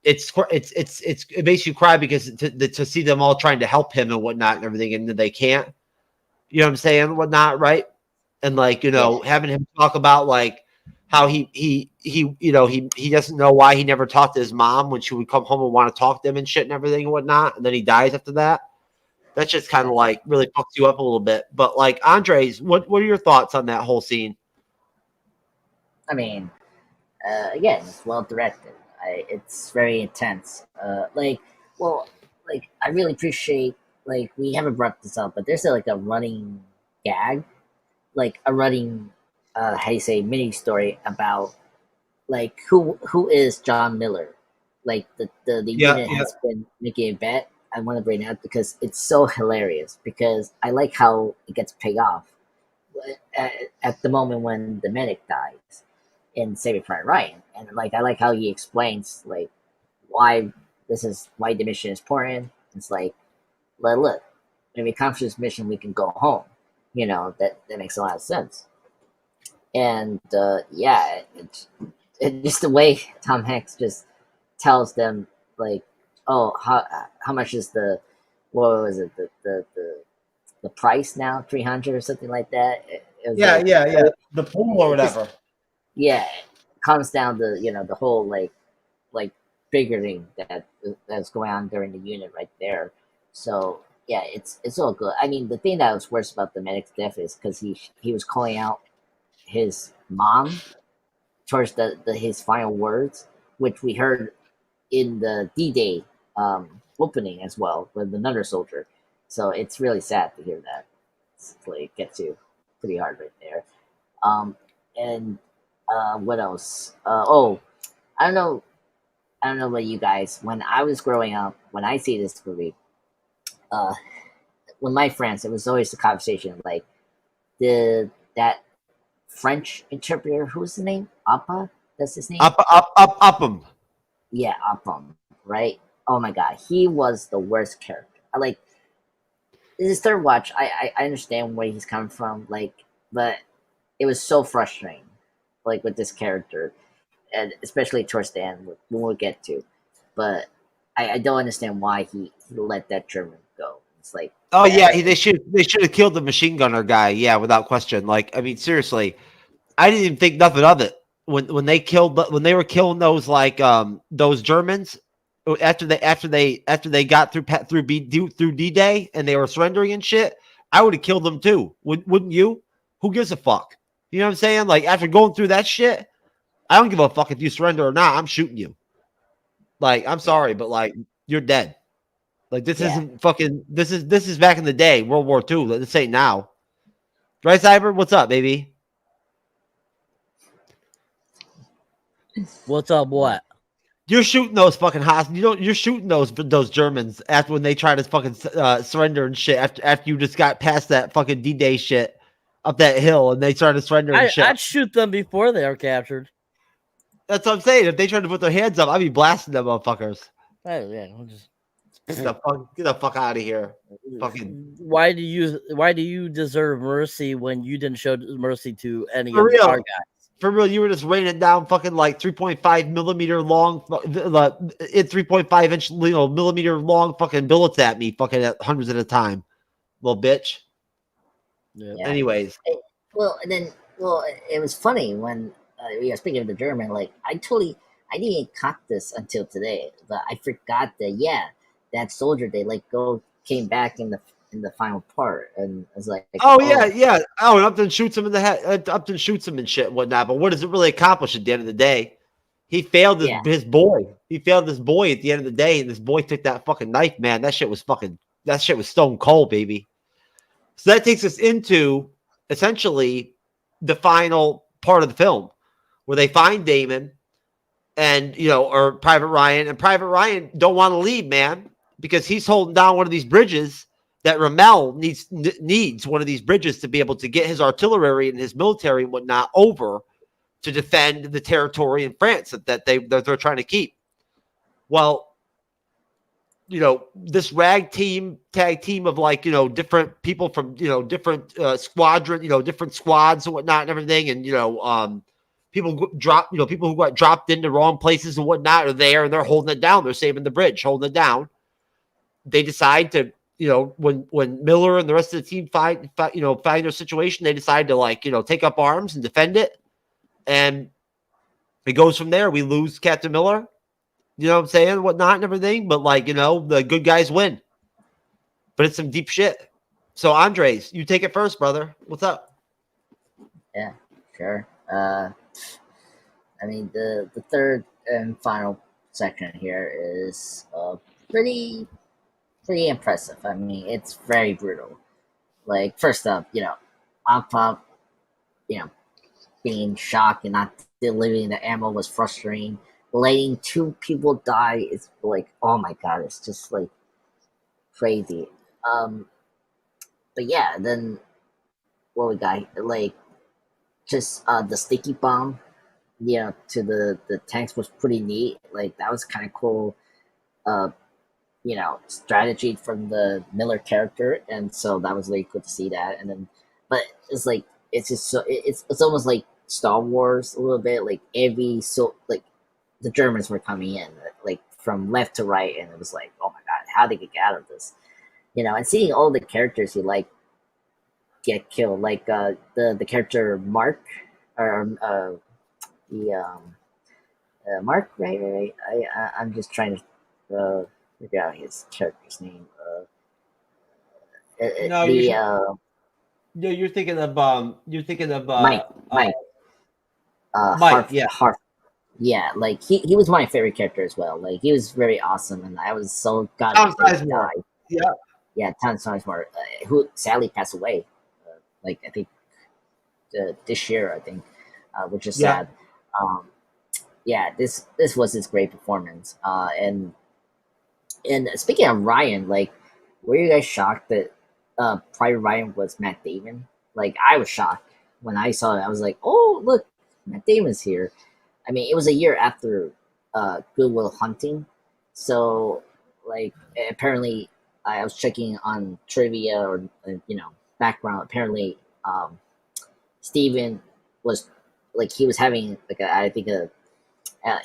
It makes you cry because to see them all trying to help him and whatnot and everything, and they can't, you know what I'm saying, whatnot, right? And like, having him talk about like how he doesn't know why he never talked to his mom when she would come home and want to talk to him and shit and everything and whatnot, and then he dies after that. That's just kind of like really fucks you up a little bit. But like, Andres, what are your thoughts on that whole scene? I mean, again, it's well directed. It's very intense. I really appreciate, like, we haven't brought this up, but there's like a running gag, like a running, how you say, mini story about like who is John Miller. Like the unit has been making a bet. I want to bring it up because it's so hilarious, because I like how it gets paid off at the moment when the medic dies in Saving Private Ryan, and like I like how he explains like why the mission is important. It's like, well, look, when we accomplish this mission, we can go home. That makes a lot of sense. And it's just the way Tom Hanks just tells them like, oh, how much is what was it, the price now, 300 or something like that. It was the pool or whatever. It comes down to the whole like figuring that's going on during the unit right there. So yeah, it's all good. I mean, the thing that was worse about the medic's death is because he was calling out his mom towards his final words, which we heard in the D-Day opening as well with another soldier. So it's really sad to hear that. It gets you pretty hard right there. And what else? I don't know about you guys. When I was growing up, when I see this movie, with my friends, it was always the conversation like that French interpreter. Who's the name? Appa. That's his name. Upham. Yeah, Upham. Right. Oh my god, he was the worst character. This third watch, I understand where he's coming from, like, but it was so frustrating, like with this character, and especially towards the end, when we'll get to. But I don't understand why he let that German go. It's like, they should have killed the machine gunner guy, without question. Like, I mean, seriously, I didn't even think nothing of it when they were killing those like those Germans. After they got through D-Day and they were surrendering and shit, I would have killed them too. Wouldn't you? Who gives a fuck? You know what I'm saying? Like, after going through that shit, I don't give a fuck if you surrender or not. I'm shooting you. Like, I'm sorry, but like, you're dead. Like, this isn't fucking. This is back in the day, World War II. Let's say now, right, Cyber? What's up, baby? What's up? What? You're shooting those fucking hostages. You're shooting those Germans after when they try to fucking surrender and shit. After you just got past that fucking D-Day shit up that hill and they started surrendering and shit. I'd shoot them before they are captured. That's what I'm saying. If they tried to put their hands up, I'd be blasting them motherfuckers. Oh, yeah, we'll just Get the fuck out of here. Fucking why do you deserve mercy when you didn't show mercy to any For of real. our guys? For real, you were just raining down fucking like 3.5 millimeter long, 3.5 inch millimeter long fucking billets at me, fucking at hundreds at a time, little bitch. Yeah. Anyways, Well, and then, it was funny when we were speaking of the German. Like, I didn't caught this until today, but I forgot that that soldier they came back in the final part, and I was like, yeah. Oh, and Upton shoots him in the head. Upton shoots him and shit and whatnot. But what does it really accomplish at the end of the day? He failed his boy. He failed his boy at the end of the day, and this boy took that fucking knife, man. That shit was stone cold, baby. So that takes us into essentially the final part of the film where they find Damon and, or Private Ryan, and Private Ryan don't want to leave, man, because he's holding down one of these bridges that Rommel needs one of these bridges to be able to get his artillery and his military and whatnot over to defend the territory in France that they're trying to keep. Well, this tag team of different people from, different squadron, different squads and whatnot and everything. And, people who got dropped into wrong places and whatnot are there and they're holding it down. They're saving the bridge, holding it down. They decide to, when Miller and the rest of the team find their situation, they decide to take up arms and defend it. And it goes from there. We lose Captain Miller. You know what I'm saying? Whatnot and everything. But the good guys win. But it's some deep shit. So Andres, you take it first, brother. What's up? Yeah, sure. I mean, the third and final section here is pretty impressive. I mean, it's very brutal. Like, first up, Appa, being shocked and not delivering the ammo was frustrating. Letting two people die is like, oh my god, it's just like crazy. But yeah, then what we got, just the sticky bomb, to the tanks was pretty neat. Like, that was kind of cool. Strategy from the Miller character, and so that was really cool to see that. And then, but it's like it's just so it's almost like Star Wars a little bit. Like the Germans were coming in like from left to right, and it was like, oh my god, how they get out of this? And seeing all the characters you like get killed, like the character Mark or Mark, right? I'm just trying to figure out his character's name. You're thinking of Mike. Mike, yeah. Yeah, like he was my favorite character as well. Like, he was very awesome, and I was so Tom Sizemore. Yeah, Tom Sizemore, who sadly passed away. Like, I think this year, which is sad. This was his great performance. And speaking of Ryan, like, were you guys shocked that Private Ryan was Matt Damon? Like, I was shocked when I saw it. I was like, oh, look, Matt Damon's here. I mean, it was a year after Good Will Hunting, so like apparently I was checking on trivia or background. Apparently, Steven was he was having like a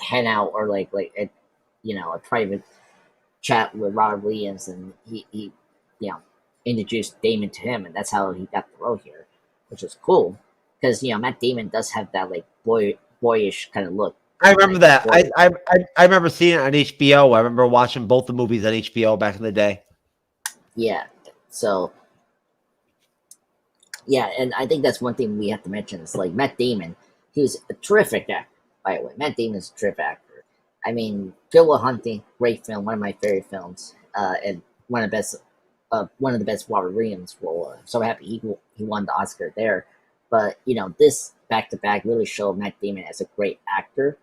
hangout or like a private chat with Robert Williams, and he introduced Damon to him, and that's how he got the role here, which is cool because Matt Damon does have that like boyish kind of look. I remember that. I remember seeing it on HBO. I remember watching both the movies on HBO back in the day. Yeah. So yeah, and I think that's one thing we have to mention. Is like Matt Damon, he was a terrific actor. By the way, Matt Damon's a terrific actor. I mean, Good Will Hunting, great film, one of my favorite films, and one of the best Robert Williams role. I'm so happy he won the Oscar there. But this back to back really showed Matt Damon as a great actor.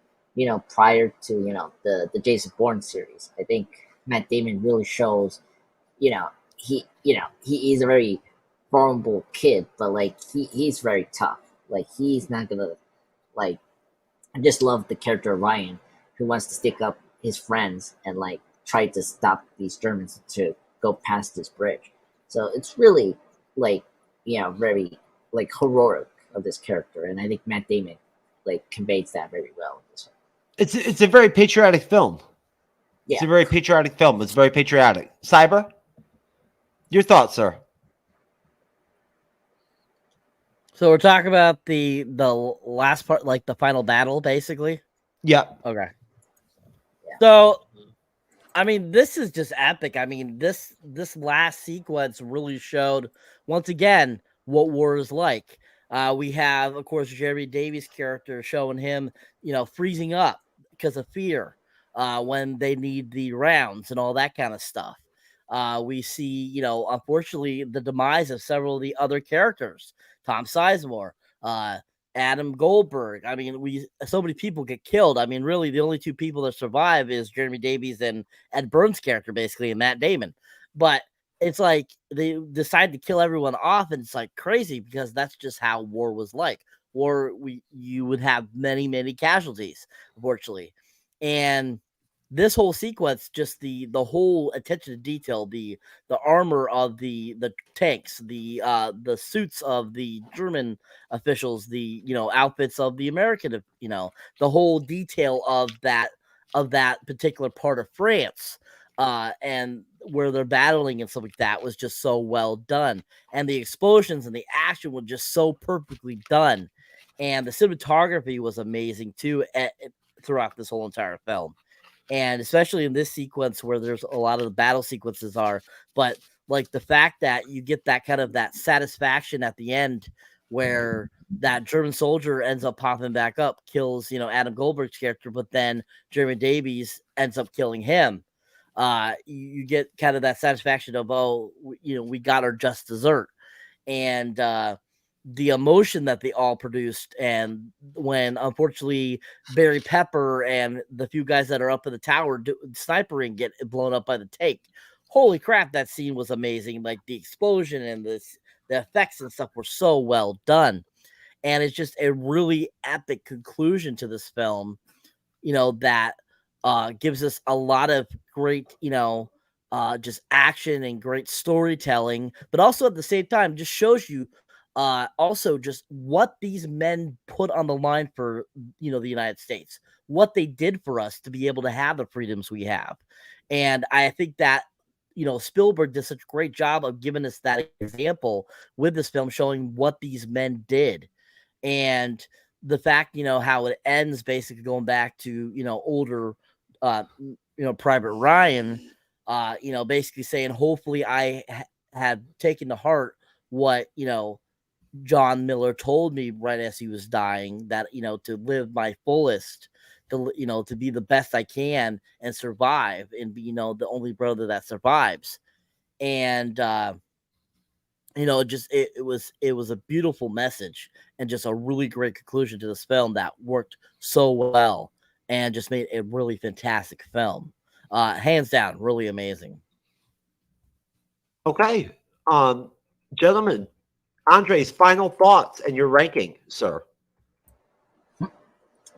prior to the Jason Bourne series. I think Matt Damon really shows, he is a very vulnerable kid, but like he's very tough. Like he's not gonna like. I just love the character of Ryan, who wants to stick up his friends and like try to stop these Germans to go past this bridge. So it's really like very like heroic of this character, and I think Matt Damon like conveys that very well. It's a very patriotic film. It's a Yeah. very patriotic film. It's very patriotic. Cyber, your thoughts, sir? So we're talking about the last part, like the final battle, basically. Yeah. Okay. So, I mean, this is just epic. I mean, this last sequence really showed once again what war is like. We have, of course, Jeremy Davies' character showing him, freezing up because of fear when they need the rounds and all that kind of stuff. We see, unfortunately, the demise of several of the other characters. Tom Sizemore, Adam Goldberg. I mean, so many people get killed. I mean, really, the only two people that survive is Jeremy Davies and Ed Burns' character, basically, and Matt Damon. But it's like they decide to kill everyone off, and it's like crazy because that's just how war was like. War, you would have many, many casualties, unfortunately, and this whole sequence, just the whole attention to detail, the armor of the tanks, the suits of the German officials, the outfits of the American, the whole detail of that particular part of France, and where they're battling and stuff like that was just so well done, and the explosions and the action were just so perfectly done, and the cinematography was amazing too throughout this whole entire film. And especially in this sequence where there's a lot of the battle sequences are, but like the fact that you get that kind of that satisfaction at the end where that German soldier ends up popping back up, kills, Adam Goldberg's character, but then Jeremy Davies ends up killing him. You get kind of that satisfaction of, we got our just dessert. And the emotion that they all produced, and when unfortunately Barry Pepper and the few guys that are up in the tower snipering get blown up by the tank, holy crap, that scene was amazing. Like the explosion and the effects and stuff were so well done, and it's just a really epic conclusion to this film, that gives us a lot of great, just action and great storytelling, but also at the same time just shows you also just what these men put on the line for, the United States, what they did for us to be able to have the freedoms we have. And I think that, Spielberg did such a great job of giving us that example with this film, showing what these men did. And the fact, how it ends basically going back to, older, Private Ryan, basically saying, hopefully I had taken to heart what, John Miller told me right as he was dying, that, to live my fullest, to be the best I can and survive and be, the only brother that survives. And, it was a beautiful message and just a really great conclusion to this film that worked so well and just made a really fantastic film. Hands down, really amazing. Okay. Gentlemen, Andre's final thoughts and your ranking, sir.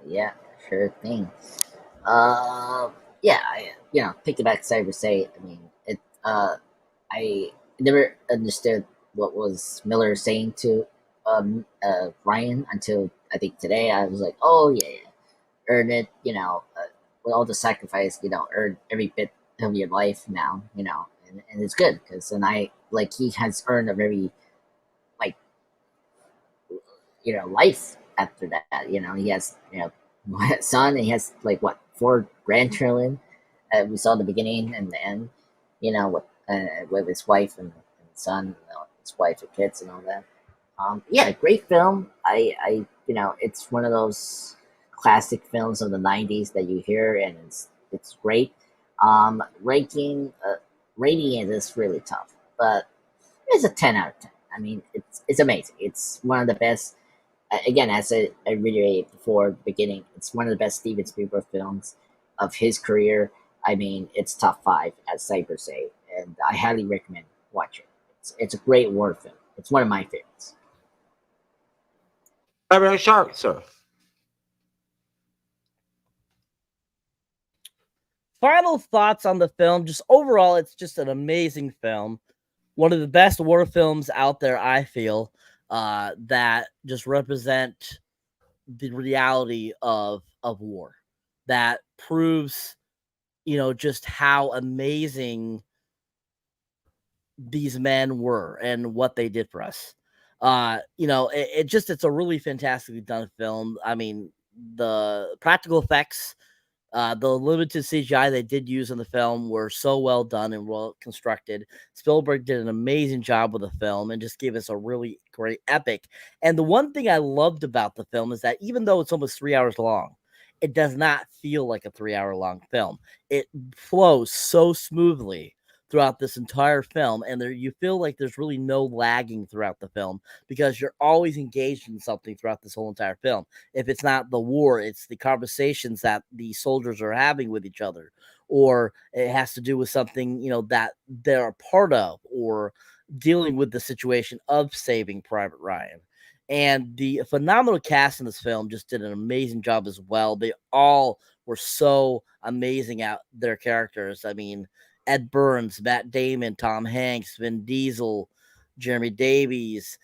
Yeah, sure thing. Yeah, thinking back to Cyber say, I mean, I never understood what was Miller saying to Ryan until I think today. I was like, oh yeah, earn it, with all the sacrifice, earn every bit of your life now, and it's good because then he has earned a very like life after that. He has son, and he has like what 4 grandchildren. We saw the beginning and the end. With his wife and son, his wife and kids and all that. Yeah, great film. It's one of those classic films of the '90s that you hear, and it's great. Rating it is really tough, but it's a 10 out of 10. I mean, it's amazing. It's one of the best again, as I reiterated before the beginning, it's one of the best Steven Spielberg films of his career. I mean, it's top 5, as Cyber say, and I highly recommend watching it. It's a great war film. It's one of my favorites. Cyberneticshark, sir. Final thoughts on the film. Just overall, it's just an amazing film. One of the best war films out there, I feel, that just represent the reality of war. That proves, just how amazing these men were and what they did for us. It's a really fantastically done film. I mean, the practical effects, the limited CGI they did use in the film were so well done and well constructed. Spielberg did an amazing job with the film and just gave us a really great epic. And the one thing I loved about the film is that even though it's almost 3 hours long, it does not feel like a 3 hour long film. It flows so smoothly throughout this entire film, and you feel like there's really no lagging throughout the film because you're always engaged in something throughout this whole entire film. If it's not the war, it's the conversations that the soldiers are having with each other, or it has to do with something, that they're a part of, or dealing with the situation of Saving Private Ryan. And the phenomenal cast in this film just did an amazing job as well. They all were so amazing at their characters. I mean, Ed Burns, Matt Damon, Tom Hanks, Vin Diesel, Jeremy Davies,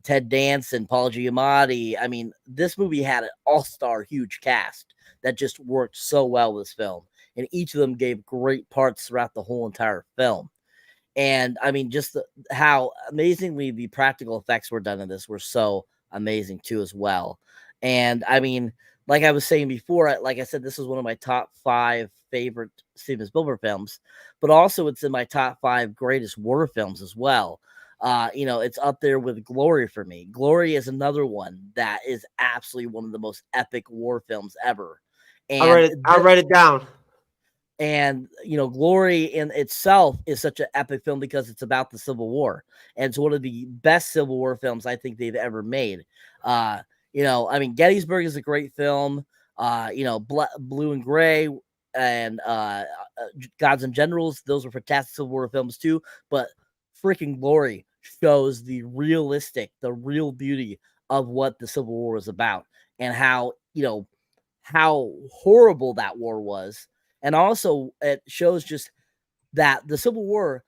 Ted Danson, Paul Giamatti. I mean, this movie had an all-star huge cast that just worked so well with this film. And each of them gave great parts throughout the whole entire film. And I mean, just how amazingly the practical effects were done in this were so amazing too, as well. And I mean, like I was saying before, like I said, this is one of my top 5 favorite Steven Spielberg films, but also it's in my top 5 greatest war films as well. It's up there with Glory for me. Glory is another one that is absolutely one of the most epic war films ever. And I'll write it down. And, Glory in itself is such an epic film because it's about the Civil War. And it's one of the best Civil War films I think they've ever made. I mean, Gettysburg is a great film. Blue and Gray and Gods and Generals, those were fantastic Civil War films too. But freaking Glory shows the real beauty of what the Civil War was about and how horrible that war was. And also, it shows just that the Civil War,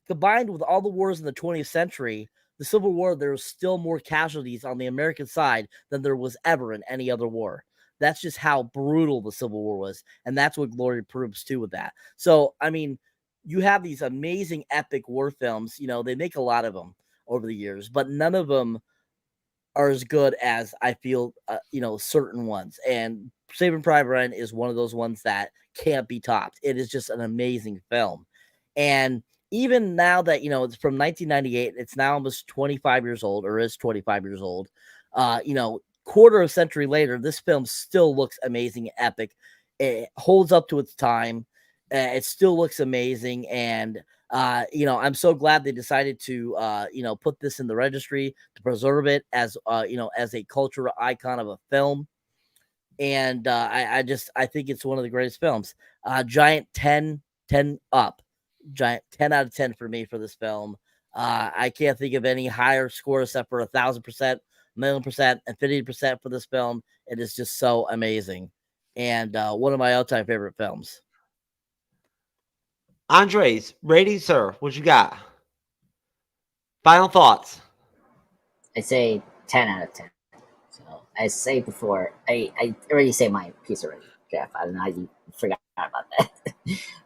combined with all the wars in the 20th century, the Civil War, there was still more casualties on the American side than there was ever in any other war. That's just how brutal the Civil War was. And that's what Glory proves, too, with that. So, I mean, you have these amazing epic war films. They make a lot of them over the years, but none of them are as good as I feel, certain ones. And Saving Private Ryan is one of those ones that can't be topped. It is just an amazing film. And even now that, it's from 1998, it's now almost 25 years old, or is 25 years old. Quarter of a century later, this film still looks amazing, epic. It holds up to its time. It still looks amazing. And, I'm so glad they decided to, put this in the registry to preserve it as, as a cultural icon of a film. And I think it's one of the greatest films. Giant 10 up. Giant 10 out of 10 for me for this film. I can't think of any higher score except for 1,000%, 1,000,000%, and 50% for this film. It is just so amazing. And one of my all-time favorite films. Andres, rating, sir. What you got? Final thoughts. I say 10 out of 10. So I say before, I already say my piece already, Jeff. I don't know how you forgot about that.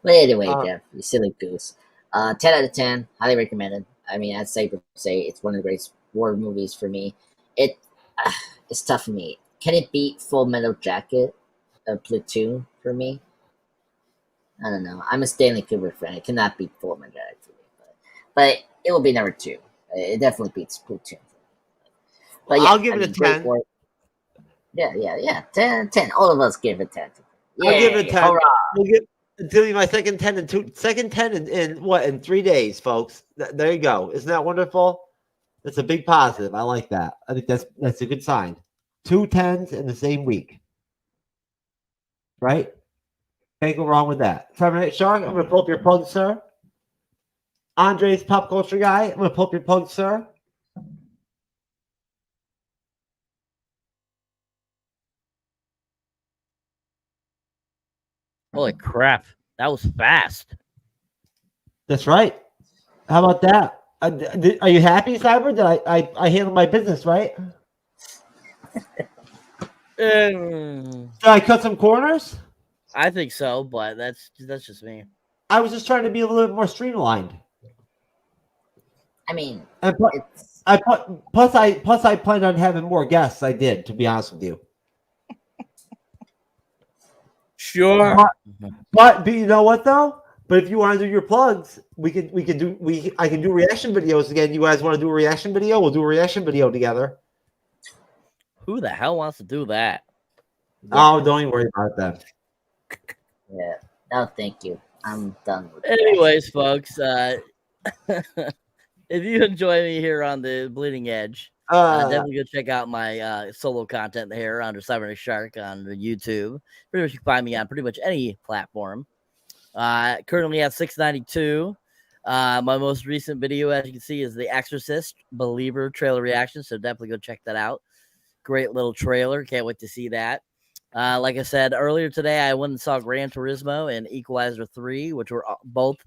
But anyway, Jeff, you silly goose. 10 out of 10, highly recommended. I mean, I'd say it's one of the greatest war movies for me. It's tough for me. Can it beat Full Metal Jacket, Platoon for me? I don't know. I'm a Stanley Kubrick fan. It cannot beat Full Metal Jacket for me, but it will be number 2. It definitely beats Platoon. But yeah, I'll give it a 10. Yeah. 10. All of us give it 10. I'll give it a 10. Hurrah. I'll give you my second 10 in 3 days, folks. There you go. Isn't that wonderful? That's a big positive. I like that. I think that's a good sign. 2 10s in the same week. Right? Can't go wrong with that. Cyberneticshark, I'm going to pull up your plug, sir. Andre's pop culture guy, I'm going to pull up your plug, sir. Holy crap. That was fast. That's right. How about that? Are you happy, Cyber? That I handled my business right? Did I cut some corners? I think so, but that's just me. I was just trying to be a little bit more streamlined. I mean, And it's plus I planned on having more guests. I did, to be honest with you. Sure. But you know what though? But if you want to do your plugs, I can do reaction videos again. You guys want to do a reaction video? We'll do a reaction video together. Who the hell wants to do that? Oh, don't even worry about that. yeah. No, thank you. I'm done with Anyways, folks, if you enjoy me here on the Bleeding Edge, definitely go check out my solo content here under Cyberneticshark on YouTube. Pretty much you can find me on pretty much any platform. Currently at 692. My most recent video, as you can see, is The Exorcist Believer trailer reaction. So definitely go check that out. Great little trailer. Can't wait to see that. Like I said earlier today, I went and saw Gran Turismo and Equalizer 3, which were both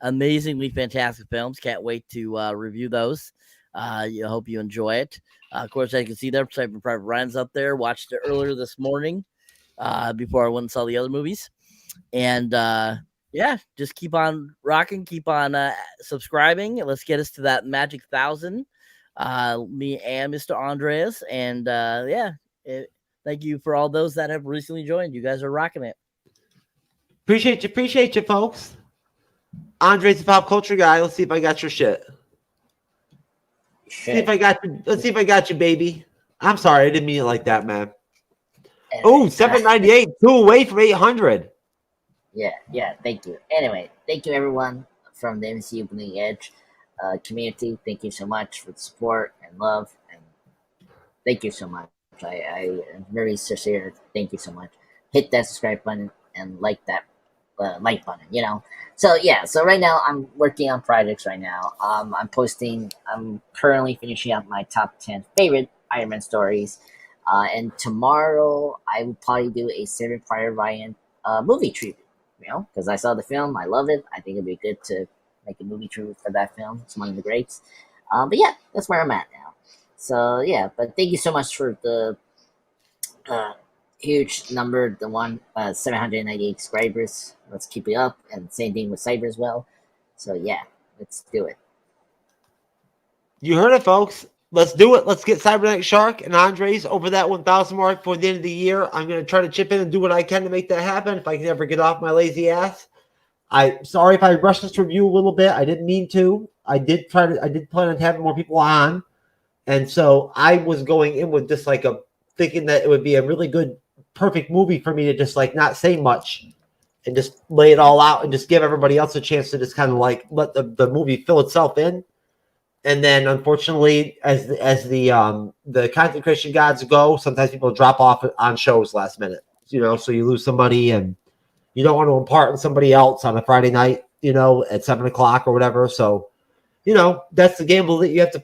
amazingly fantastic films. Can't wait to review those. I hope you enjoy it. Of course, I can see there. Saving Private Ryan's up there. Watched it earlier this morning before I went and saw the other movies. And yeah, just keep on rocking. Keep on subscribing. Let's get us to that magic 1,000. Me and Mr. Andreas. And thank you for all those that have recently joined. You guys are rocking it. Appreciate you, folks. Andre's the pop culture guy. Let's see if I got your shit. See if I got you. Let's see if I got you, baby. I'm sorry, I didn't mean it like that, man. Oh, 798, 2 away from 800. Yeah. Thank you. Anyway, thank you everyone from the MCU Bleeding Edge community. Thank you so much for the support and love, and thank you so much. I am very sincere. Thank you so much. Hit that subscribe button and like that like button. So right now I'm working on projects right now. I'm currently finishing up my top 10 favorite Iron Man stories, and tomorrow I will probably do a Saving Private Ryan movie tribute. Because I saw the film, I love it. I think it'd be good to make a movie tribute for that film. It's one of the greats. But yeah, that's where I'm at now. So yeah, but thank you so much for the huge number, 798 subscribers. Let's keep it up, and same thing with Cyber as well. So yeah, let's do it. You heard it, folks. Let's do it. Let's get Cyberneticshark and Andres over that 1,000 mark before the end of the year. I'm going to try to chip in and do what I can to make that happen. If I can ever get off my lazy ass. I'm sorry if I rushed this review a little bit. I didn't mean to. I did plan on having more people on, and so I was going in with just like thinking that it would be a really good, perfect movie for me to just like not say much and just lay it all out and just give everybody else a chance to just kind of like let the movie fill itself in. And then, unfortunately, as the content creation gods go, sometimes people drop off on shows last minute. So you lose somebody, and you don't want to impart on somebody else on a Friday night, at 7 o'clock or whatever. So, that's the gamble that you have to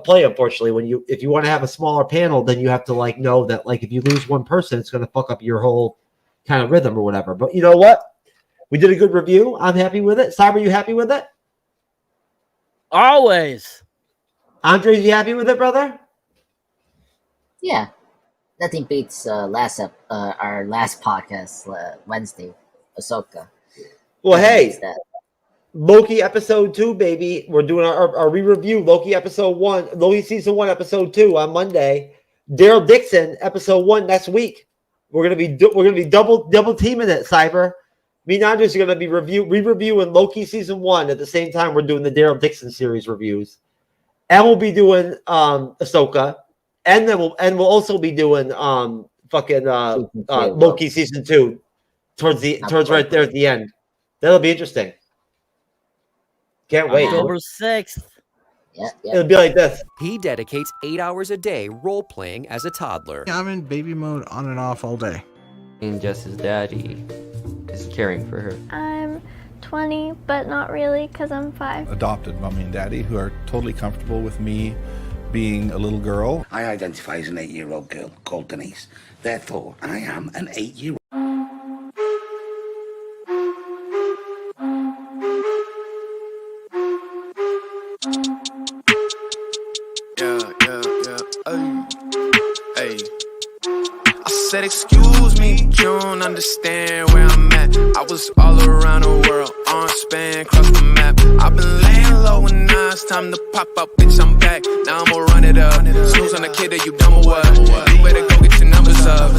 play. Unfortunately, if you want to have a smaller panel, then you have to know that if you lose one person, it's going to fuck up your whole kind of rhythm or whatever. But you know what? We did a good review. I'm happy with it. Cyber, you happy with it? Always. Andre, you happy with it, brother? Yeah, nothing beats our last podcast Wednesday, Ahsoka. Well, hey, Loki episode 2, baby. We're doing our re-review. Loki episode 1, Loki season 1, episode 2 on Monday. Daryl Dixon episode 1 next week. We're gonna be double teaming it, Cyber. Me and Andres are gonna be re-reviewing Loki season 1 at the same time we're doing the Daryl Dixon series reviews. And we'll be doing Ahsoka, and then we'll also be doing Loki season 2 towards right there at the end. That'll be interesting. Can't wait. October 6th. Yeah, It'll be like this. He dedicates 8 hours a day role-playing as a toddler. I'm in baby mode on and off all day. And Jess's daddy is caring for her. I'm 20, but not really because I'm 5. Adopted mommy and daddy who are totally comfortable with me being a little girl. I identify as an 8-year-old girl called Denise. Therefore, I am an 8-year-old. Hey. I said, excuse me, you don't understand where I'm at. I was all around the world, on span, cross the map. I've been laying low and now it's time to pop up, bitch, I'm back. Now I'ma run it up. Snooze on the kid that you dumb or what? You better go get your numbers up.